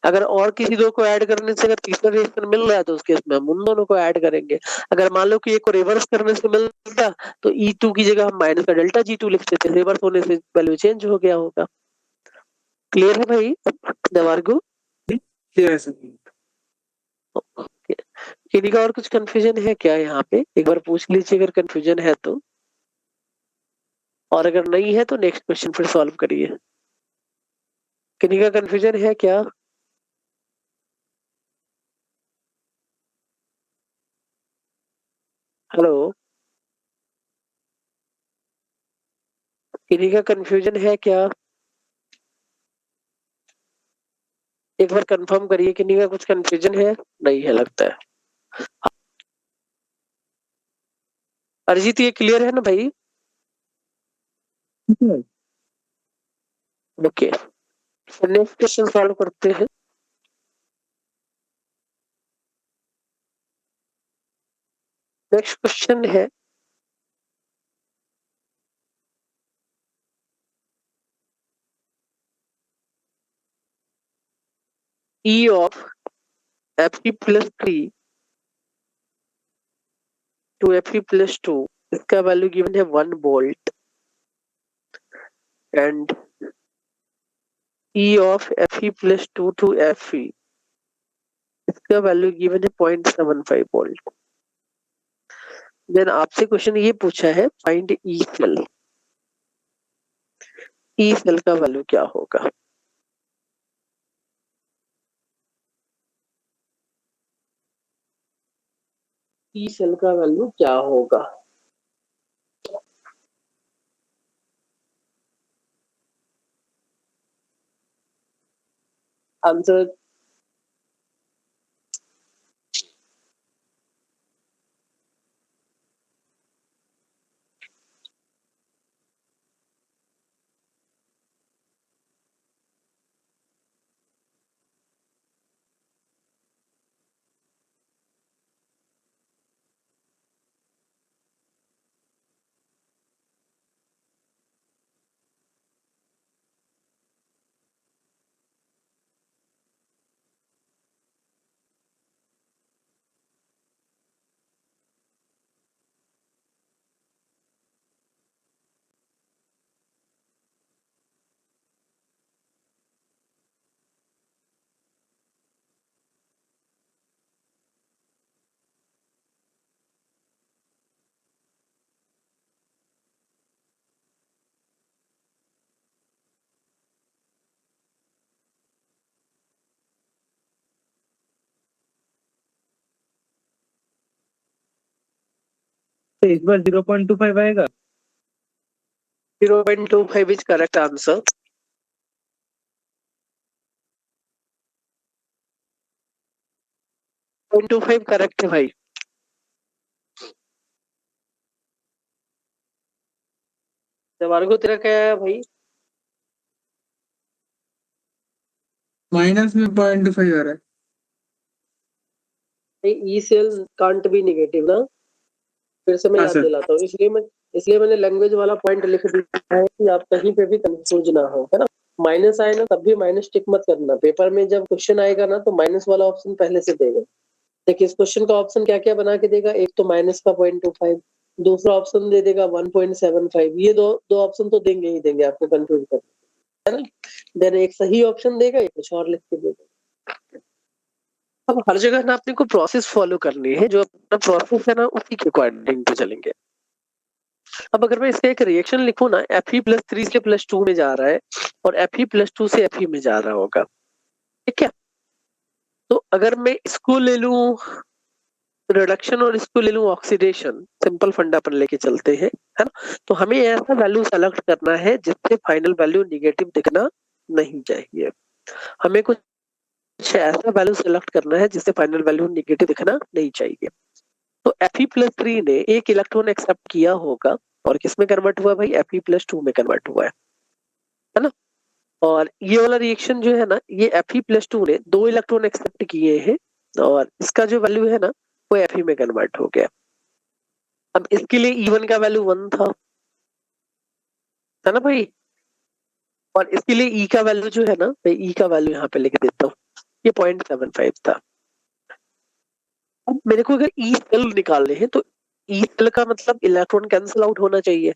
अगर और किसी दो को ऐड करने से अगर तीसरा रिएक्शन मिल रहा है तो उस केस में हम उन दोनों को ऐड करेंगे। अगर मान लो कि एक को रिवर्स करने से मिलता तो E2 की जगह हम माइनस का डेल्टा G2 लिखते थे। रिवर्स होने से वैल्यू चेंज हो गया होगा। क्लियर है भाई देवार्गु? क्लियर है सर। किसी का और कुछ कंफ्यूजन है क्या यहाँ पे? एक बार पूछ लीजिए अगर कंफ्यूजन है तो, और अगर नहीं है तो नेक्स्ट क्वेश्चन फिर सॉल्व करिए। किसी का कंफ्यूजन है क्या? हेलो, किसी का कंफ्यूजन है क्या? एक बार कंफर्म करिए किसी का कुछ कंफ्यूजन है? नहीं है लगता है। अरिजीत ये क्लियर है ना भाई? ओके, नेक्स्ट क्वेश्चन सॉल्व करते हैं। नेक्स्ट क्वेश्चन है E of Fe+3 to Fe+2, इसका वैल्यू गिवन है 1 volt, and E of Fe+2 to Fe, इसका वैल्यू गिवन है 0.75 वोल्ट। देन आपसे क्वेश्चन ये पूछा है find E cell. E cell का वैल्यू क्या होगा? ई सेल का वैल्यू क्या होगा? आंसर तो इस बार 0.25 आएगा। 0.25 इज करेक्ट आंसर। 0.25 करेक्ट है भाई। तुम्हारे को तेरा क्या है भाई? माइनस में 0.25 आ रहा है। E cell can't be negative ना। फिर से मैं हाँ याद सर। दिलाता हूँ, इसलिए मैंने लैंग्वेज वाला पॉइंट लिख दिया है कि आप कहीं पे भी कंफ्यूज ना हो, है ना। माइनस आए ना तब भी माइनस टिक मत करना। पेपर में जब क्वेश्चन आएगा ना तो माइनस वाला ऑप्शन पहले से देगा। देखिए इस क्वेश्चन का ऑप्शन क्या क्या बना के देगा। एक तो माइनस का 0.25, दूसरा ऑप्शन दे देगा 1.75। ये दो दो ऑप्शन तो देंगे ही देंगे आपको कंफ्यूज कर, है ना। देन एक सही ऑप्शन देगा, एक कुछ और लिख के देगा। अब हर जगह ना अपने को प्रोसेस फॉलो करनी है, जो अपना प्रोसेस है ना उसी के अकॉर्डिंग तो चलेंगे। अब अगर मैं इसका एक रिएक्शन लिखूं ना, Fe+3 से +2 में जा रहा है और Fe+2 से Fe में जा रहा होगा, ठीक है। तो अगर मैं इसको ले लूं रिडक्शन और इसको ले लूं ऑक्सीडेशन, सिंपल फंडा पर लेके चलते हैं, है ना। तो हमें ऐसा वैल्यू सेलेक्ट करना है जिससे फाइनल वैल्यू निगेटिव दिखना नहीं चाहिए। हमें कुछ ऐसा वैल्यू सेलेक्ट करना है जिससे फाइनल वैल्यू निगेटिव दिखना नहीं चाहिए। तो Fe+3 ने एक इलेक्ट्रॉन एक्सेप्ट किया होगा और किसमें कन्वर्ट हुआ भाई, Fe+2 में कन्वर्ट हुआ है ना। और ये वाला रिएक्शन जो है ना, ये Fe+2 ने 2 इलेक्ट्रॉन एक्सेप्ट किए हैं और इसका जो वैल्यू है ना वो Fe में कन्वर्ट हो गया। अब इसके लिए E1 का वैल्यू 1 था, है ना भाई। और इसके लिए E का वैल्यू जो है ना, मैं E का वैल्यू यहाँ पे लिख देता हूँ, ये 0.75 था। अब मेरे को अगर ई सेल निकालने हैं तो ई सेल का मतलब इलेक्ट्रॉन कैंसिल आउट होना चाहिए।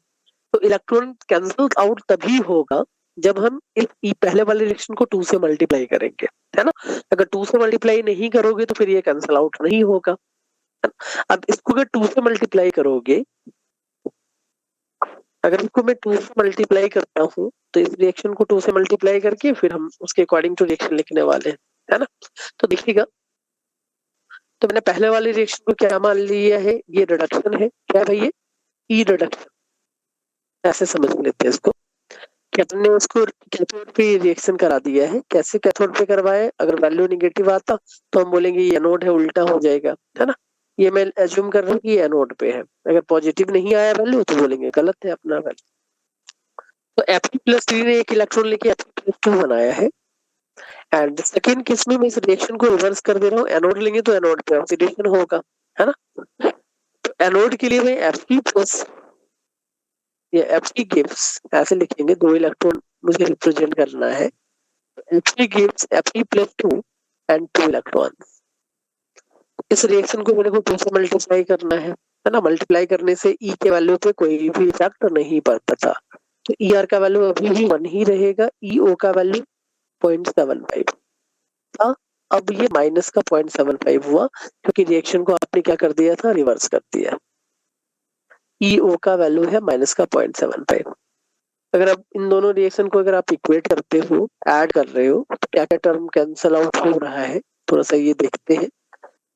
तो इलेक्ट्रॉन कैंसिल आउट तभी होगा जब हम इस ई पहले वाले रिएक्शन को 2 से मल्टीप्लाई करेंगे, है ना। अगर 2 से मल्टीप्लाई नहीं करोगे तो फिर ये कैंसिल आउट नहीं होगा, है ना? अब इसको अगर 2 से मल्टीप्लाई करोगे, अगर इसको मैं 2 से मल्टीप्लाई करता हूँ तो इस रिएक्शन को 2 से मल्टीप्लाई करके फिर हम उसके अकॉर्डिंग टू रिएक्शन लिखने वाले हैं, है ना। तो देखिएगा, तो मैंने पहले वाले रिएक्शन को क्या मान लिया है, ये रिडक्शन है, क्या है भाई ये ई रिडक्शन, ऐसे समझ लेते हैं इसको कि हमने उसको कैथोड पे रिएक्शन करा दिया है। कैसे कैथोड पे करवाए, अगर वैल्यू निगेटिव आता तो हम बोलेंगे ये एनोड है, उल्टा हो जाएगा, है ना। ये मैं एज्यूम कर रहा हूँ कि ये एनोड पे है। अगर पॉजिटिव नहीं आया वैल्यू तो बोलेंगे गलत है अपना वैल्यू। तो Fe+3 ने एक इलेक्ट्रॉन लेके Fe+2 बनाया है। एंड सेकेंड केस में मैं इस रिएक्शन को रिवर्स कर दे रहा हूँ, एनोड लेंगे तो एनोड पे ऑक्सीडेशन होगा, है ना। तो एनोड के लिए मैं Fe+ ये Fe गिव्स ऐसे लिखेंगे, 2 इलेक्ट्रॉन मुझे रिप्रेजेंट करना है। Fe gives Fe+2 and 2 electrons। इस रिएक्शन को मेरे को 2 से मल्टीप्लाई करना है ना। मल्टीप्लाई करने से E के वैल्यू पे कोई भी इफेक्ट नहीं पड़ता था। तो ER का वैल्यू अभी भी 1 ही रहेगा, EO का वैल्यू 0.75 था। अब ये माइनस का 0.75 हुआ क्योंकि रिएक्शन को आपने क्या कर दिया था, रिवर्स कर दिया। EO का वैल्यू है माइनस का 0.75। अगर आप इन दोनों रिएक्शन को अगर आप इक्वेट करते हो, ऐड कर रहे हो, तो क्या क्या टर्म कैंसल आउट हो रहा है, थोड़ा सा ये देखते हैं।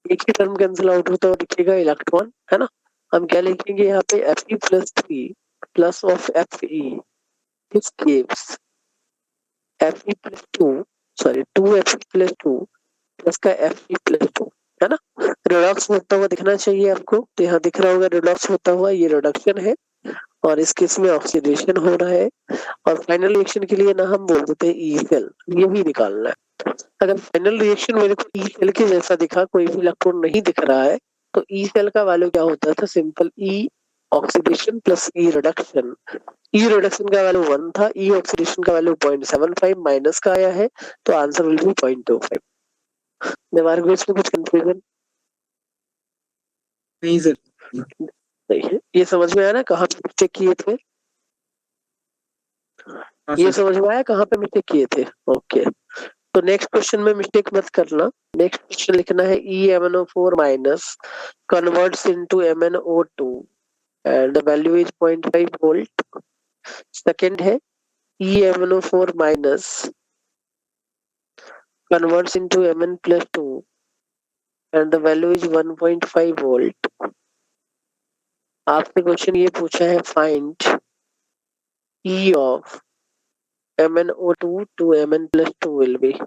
एक ही टर्म कैंसिल आउट होता हुआ दिखेगा, इलेक्ट्रॉन, है ना। हम क्या लिखेंगे यहाँ पे, Fe+3 plus of Fe this gives Fe+2 sorry 2Fe+2 plus का Fe+2, है ना। रिडक्स होता हुआ दिखना चाहिए आपको, तो यहाँ दिख रहा होगा रिडक्स होता हुआ, ये रिडक्शन है और इस केस में ऑक्सीडेशन हो रहा है। और फाइनल रिएक्शन के लिए ना हम बोल देते हैं ई सेल, ये भी निकालना है। अगर फाइनल रिएक्शन मेरे को ई सेल के जैसा दिखा, कोई भी इलेक्ट्रॉन नहीं दिख रहा है, तो ई सेल का वैल्यू क्या होता था, सिंपल ई ऑक्सीडेशन प्लस ई रिडक्शन। ई रिडक्शन का वैल्यू 1 था, ई ऑक्सीडेशन का वैल्यू 0.75 माइनस का आया है, तो आंसर विल बी 0.25। मेरे को इसमें कुछ कंफ्यूजन नहीं सर। नहीं है, ये समझ में आया ना कहाँ पे मिस्टेक किए थे, हाँ ये सर। समझ में आया कहाँ पे मिस्टेक किए थे। ओके, तो नेक्स्ट क्वेश्चन में मिस्टेक मत करना। नेक्स्ट क्वेश्चन लिखना है EMnO4 minus converts into MnO2 and the value is 0.5 volt। Second है EMnO4 minus converts into Mn+2 and the value is 1.5 volt। आपसे क्वेश्चन ये पूछा है, find E of MnO2 to Mn+2 will be।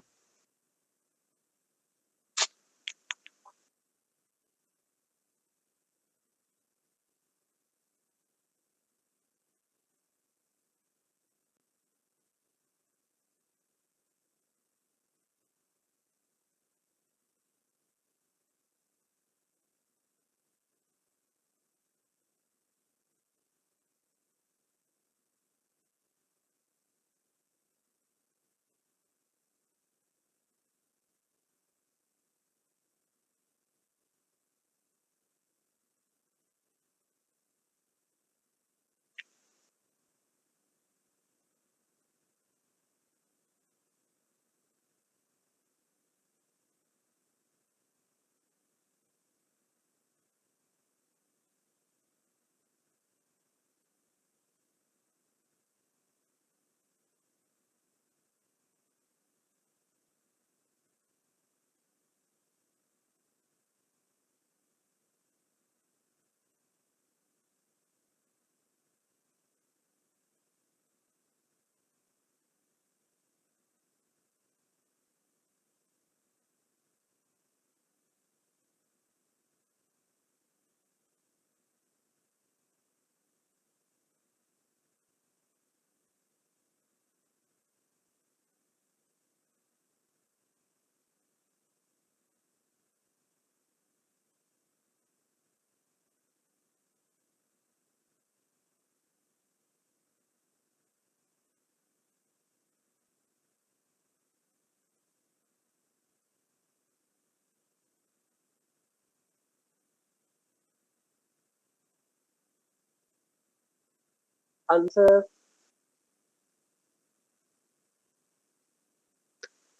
Answer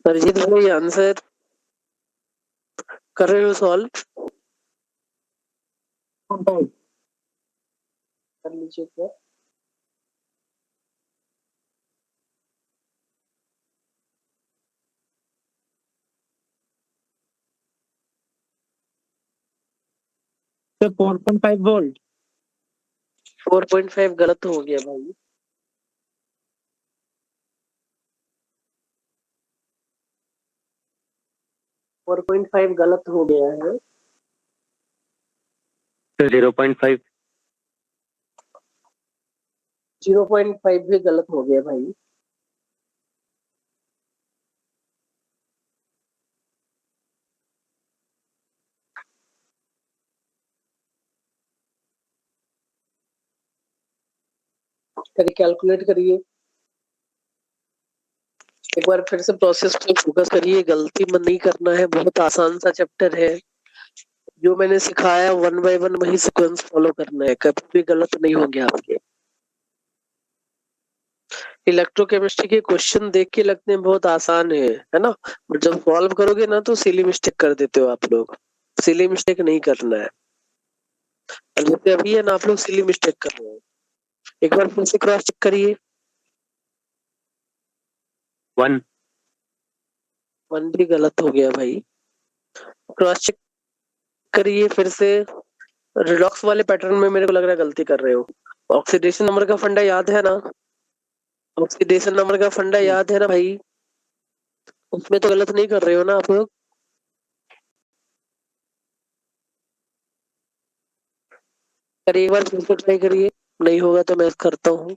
Arijit भाई, आंसर कर रहे हो सॉल्व? कर लीजिए क्या। तो 4.5 वोल्ट। 4.5 गलत हो गया भाई। 4.5 गलत हो गया है। 0.5। 0.5 भी गलत हो गया भाई। करिए, कैलकुलेट करिए। एक बार फिर से प्रोसेस पे फोकस करिए, गलती मत नहीं करना है, बहुत आसान सा चैप्टर है। जो मैंने सिखाया 1 बाय 1 वही सीक्वेंस फॉलो करना है, कभी भी गलत नहीं होंगे आपके। इलेक्ट्रोकेमिस्ट्री के क्वेश्चन देख के लगते हैं बहुत आसान है ना, बट जब सॉल्व करोगे ना तो सिली मिस्टेक कर देते हो आप लोग। सिली मिस्टेक नहीं करना है। और जैसे अभी है ना, आप लोग सिली मिस्टेक कर रहे हो। एक बार फिर से क्रॉस चेक करिए। 1। 1 भी गलत हो गया भाई। क्रॉस चेक करिए फिर से। रिडॉक्स वाले पैटर्न में मेरे को लग रहा है गलती कर रहे हो। ऑक्सीडेशन नंबर का फंडा याद है ना? ऑक्सीडेशन नंबर का फंडा याद है ना भाई? उसमें तो गलत नहीं कर रहे हो ना आप लोग? करिए, एक बार फिर से ट्राई करिए। नहीं होगा तो मैं करता हूँ।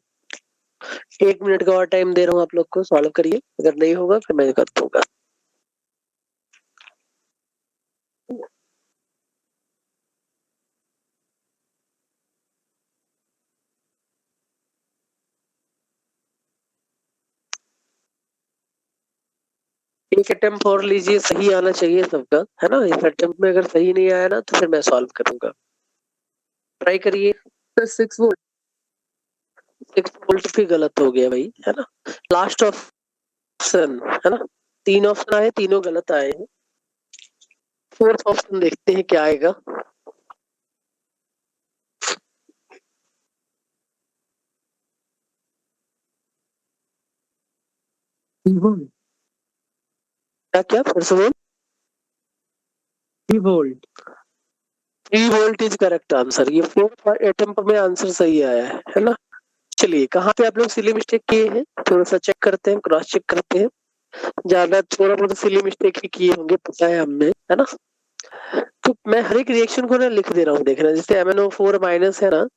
1 मिनट का और टाइम दे रहा हूँ आप लोग को, सॉल्व करिए। अगर नहीं होगा फिर मैं कर दूंगा। एक अटेम्प्ट और लीजिए, सही आना चाहिए सबका, है ना? इस अटेम्प्ट में अगर सही नहीं आया ना तो फिर मैं सॉल्व करूंगा। ट्राई करिए। 6 वोल्ट। 6 वोल्ट भी गलत हो गया भाई, है ना? लास्ट ऑप्शन है ना, 3 ऑप्शन आए, तीनों गलत आए हैं। फोर्थ ऑप्शन देखते हैं क्या आएगा। क्या क्या फिर से बोल। 3 volt. 3 volt is correct answer. ये फोर्थ अटेम्प्ट में आंसर सही आया है ना? चलिए, कहाँ पे आप लोग सिली मिस्टेक किए हैं थोड़ा सा चेक करते हैं, क्रॉस चेक करते हैं। ज्यादा थोड़ा बहुत सिली मिस्टेक ही किए होंगे, पता है हमने, है ना? तो मैं हर एक रिएक्शन को ना लिख दे रहा हूँ, देखना। जैसे MnO4 माइनस है ना,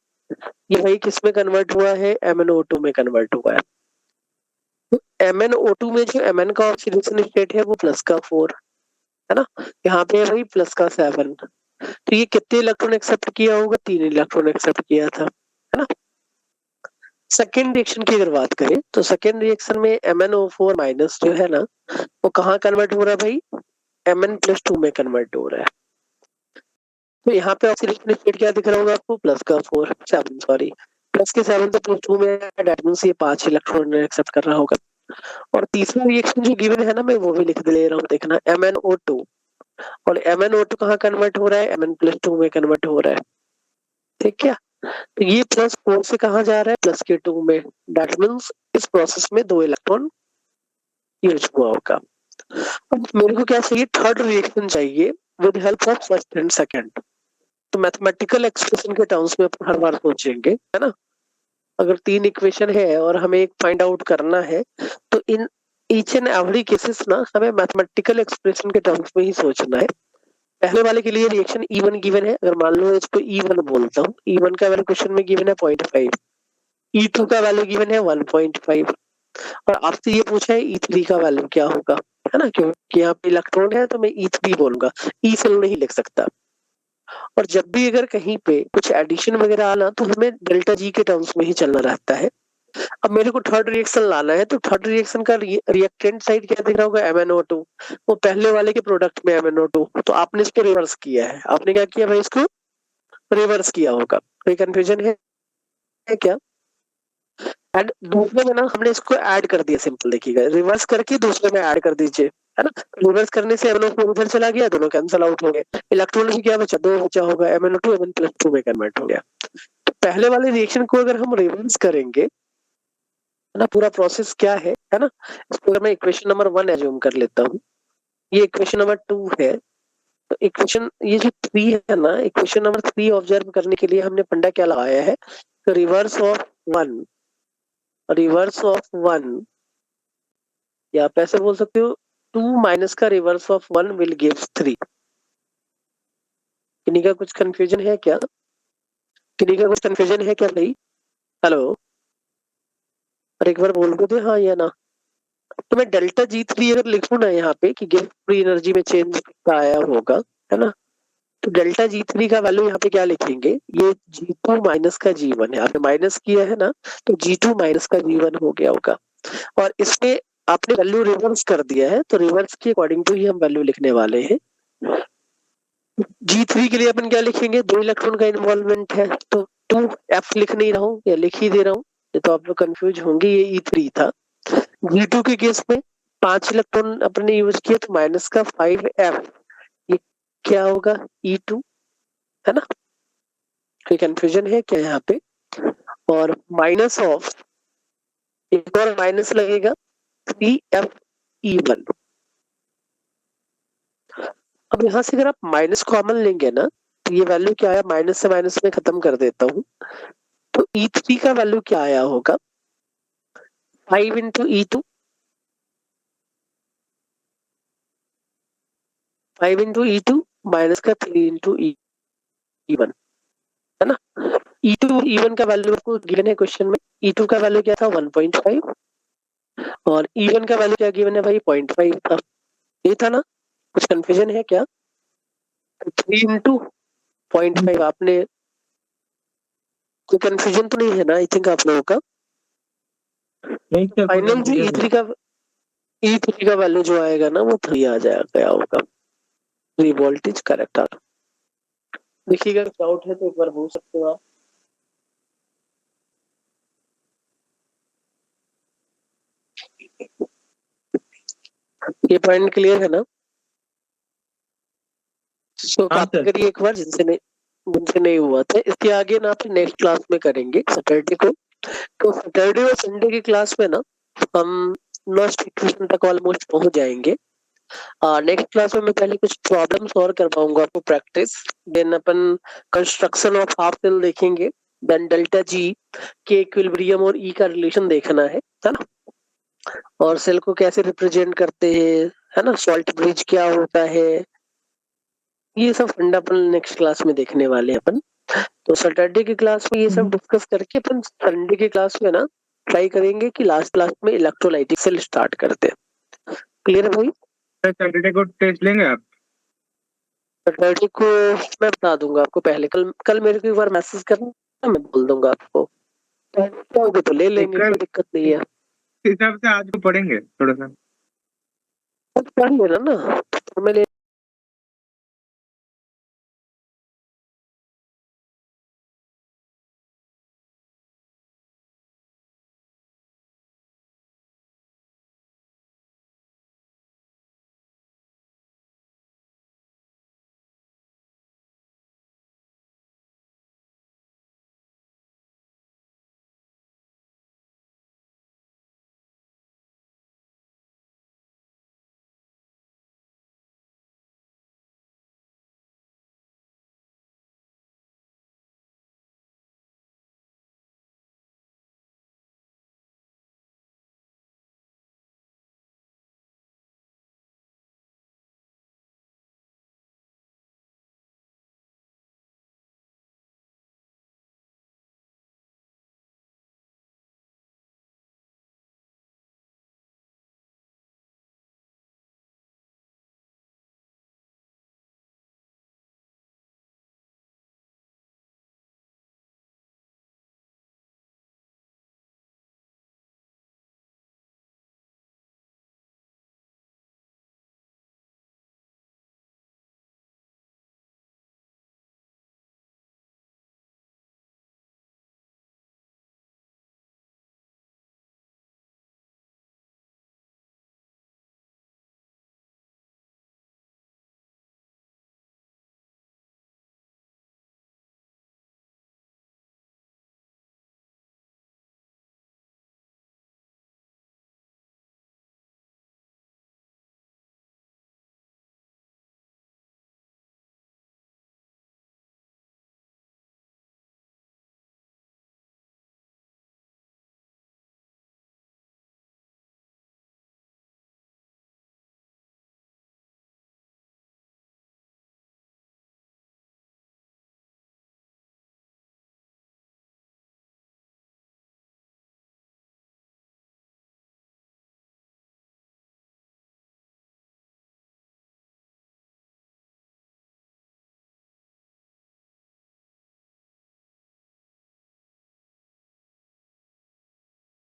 ये भाई किस में कन्वर्ट हुआ है? MnO2 में कन्वर्ट हुआ है। तो MnO2 में जो Mn का ऑक्सीडेशन स्टेट है वो +4 है ना। यहाँ पे है भाई +7। तो ये कितने इलेक्ट्रॉन एक्सेप्ट किया होगा? 3 इलेक्ट्रॉन एक्सेप्ट किया था, है ना? सेकेंड रिएक्शन की अगर बात करें तो सेकेंड रिएक्शन में MnO4 माइनस जो है ना, वो कहाँ कन्वर्ट हो रहा है भाई? Mn+2 में कन्वर्ट हो रहा है। तो यहाँ पे ऑक्सीडेशन स्टेट क्या दिख रहा होगा आपको? +7, सॉरी, +7 तो +2 में डेट मींस ये 5 इलेक्ट्रॉन एक्सेप्ट कर रहा होगा। और तीसरा रिएक्शन जो गिवन है ना, मैं वो भी लिख ले रहा हूँ, देखना। MnO2, और MnO2 कहाँ कन्वर्ट हो रहा है? Mn+2 में कन्वर्ट हो रहा है। ठीक है, तो ये +4 से कहाँ जा रहा है? +2 में। डेट मींस इस प्रोसेस में 2 इलेक्ट्रॉन यूज हुआ होगा। अब मेरे को क्या चाहिए? थर्ड रिएक्शन चाहिए with help of first and second. तो मैथमेटिकल एक्सप्रेशन के टर्म्स में अपन हर बार सोचेंगे, है ना? अगर 3 इक्वेशन है और हमें एक फाइंड आउट करना है, तो in each and every cases ना हमें मैथमेटिकल एक्सप्रेशन के टर्म्स में ही सोचना है। पहले वाले के लिए रिएक्शन E1 गिवन है, अगर मान लो इसको E1 बोलता हूँ, E1 का वैल्यू क्वेश्चन में गिवन है 0.5, E2 का वैल्यू गिवन है 1.5, और आपसे ये पूछा है E3 का वैल्यू क्या होगा, है ना? क्योंकि यहाँ पे इलेक्ट्रॉन है तो मैं E3 बोलूंगा, E सेल नहीं लिख सकता। और जब भी अगर कहीं पे कुछ एडिशन वगैरह आना तो हमें डेल्टा जी के टर्म्स में ही चलना रहता है। अब मेरे को थर्ड रिएक्शन लाना है, तो थर्ड रिएक्शन का रिएक्टेंट साइड क्या दिख रहा होगा? MnO2। वो पहले वाले के प्रोडक्ट में MnO2, तो आपने इसको रिवर्स किया है। आपने क्या किया भाई? इसको रिवर्स किया होगा। कोई कंफ्यूजन है क्या? एंड दूसरे में ना हमने इसको ऐड कर दिया, सिंपल देखिएगा, रिवर्स करके दूसरे में ऐड कर दीजिए, है ना। रिवर्स करने से MnO2 उधर चला गया, दोनों कैंसिल आउट हो गए, इलेक्ट्रॉन भी क्या बचा, 2 बचा होगा, MnO2 Mn+2 में कन्वर्ट हो गया। तो पहले वाले रिएक्शन को अगर हम रिवर्स करेंगे, है ना, पूरा प्रोसेस क्या है ना, इसको अगर मैं इक्वेशन नंबर 1 एज्यूम कर लेता हूँ, ये इक्वेशन नंबर 2 है, तो इक्वेशन ये जो 3 है ना, इक्वेशन नंबर 3 ऑब्जर्व करने के लिए हमने फंडा क्या लगाया है, तो रिवर्स ऑफ 1 या आप ऐसे बोल सकते हो 2 माइनस का रिवर्स ऑफ 1 विल गिव्स 3। किन्हीं का कुछ कंफ्यूजन है क्या, भाई? हेलो, और एक बार बोल दो हाँ या ना। तो मैं डेल्टा G3 अगर लिखूं ना यहाँ पे कि गिव फ्री एनर्जी में चेंज का आया होगा, है ना, तो डेल्टा G3 का वैल्यू यहाँ पे क्या लिखेंगे, ये G2 माइनस का G1 है, आपने माइनस किया है ना, तो G2 माइनस का G1 हो गया होगा। और इसमें आपने वैल्यू रिवर्स कर दिया है, तो रिवर्स के अकॉर्डिंग टू ही हम वैल्यू लिखने वाले हैं। G3 के लिए अपन क्या लिखेंगे, 2 इलेक्ट्रॉन का इन्वॉल्वमेंट है, तो 2F लिख नहीं रहा हूँ या लिख ही दे रहा हूँ, ये तो आप लोग कंफ्यूज होंगे, ये E3 था। G2 के केस में 5 इलेक्ट्रॉन अपने यूज किए, तो माइनस का 5F, ये क्या होगा, E2, है ना। कोई कंफ्यूजन है क्या यहाँ पे? और माइनस ऑफ, एक और माइनस लगेगा, 3FE1। अब यहाँ से अगर आप माइनस कॉमन लेंगे ना, तो ये वैल्यू क्या आया, माइनस से माइनस में खत्म कर देता हूँ, तो E3 का वैल्यू क्या आया होगा, 5 into E2, 5 into E2 minus का 3 इंटू E1, है ना। E2 E1 का वैल्यू आपको गिवन है क्वेश्चन में, E2 का वैल्यू क्या था 1.5 और E1 का वैल्यू क्या गिवन है भाई 0.5 था, ये था ना, कुछ कंफ्यूजन है क्या? 3 इंटू 0.5, आपने कोई कंफ्यूजन तो नहीं है ना, आई थिंक आप लोगों का। नहीं सर, फाइनल जो E3 का वैल्यू जो आएगा ना, वो 3 आ गया होगा, 3 वोल्टेज करेक्ट आ। देखिएगा डाउट है तो एक बार पूछ सकते हो आप। ये पॉइंट क्लियर है ना? इसको हाँ कॉपी सर। करिए एक बार, जिनसे नहीं हुआ था। इसके आगे ना फिर नेक्स्ट क्लास में करेंगे सैटरडे को, तो सैटरडे और संडे की क्लास में ना हम लास्ट इक्वेशन तक ऑलमोस्ट पहुंच जाएंगे। नेक्स्ट क्लास में मैं पहले कुछ प्रॉब्लम सॉल्व करवाऊंगा आपको, प्रैक्टिस, देन अपन कंस्ट्रक्शन ऑफ हाफ सेल देखेंगे, देन डेल्टा जी के इक्विलिब्रियम और ई का रिलेशन देखना है ना, और सेल को कैसे रिप्रेजेंट करते हैं, है ना, सॉल्ट ब्रिज क्या होता है, ये सब फंडा अपन नेक्स्ट क्लास में देखने वाले हैं अपन। तो सैटरडे की क्लास में ये सब डिस्कस करके अपन संडे की क्लास में ना ट्राई करेंगे कि लास्ट क्लास में इलेक्ट्रोलाइटिक सेल स्टार्ट करते हैं। क्लियर है भाई? सैटरडे को टेस्ट लेंगे आप? सैटरडे को मैं बता दूंगा आपको, पहले कल मेरे को एक बार मैसेज करना, मैं बोल दूंगा आपको, तो ले लेंगे, कोई दिक्कत नहीं है। हिसाब से आज को पढ़ेंगे थोड़ा सा, पढ़ लेना ना, तो मैं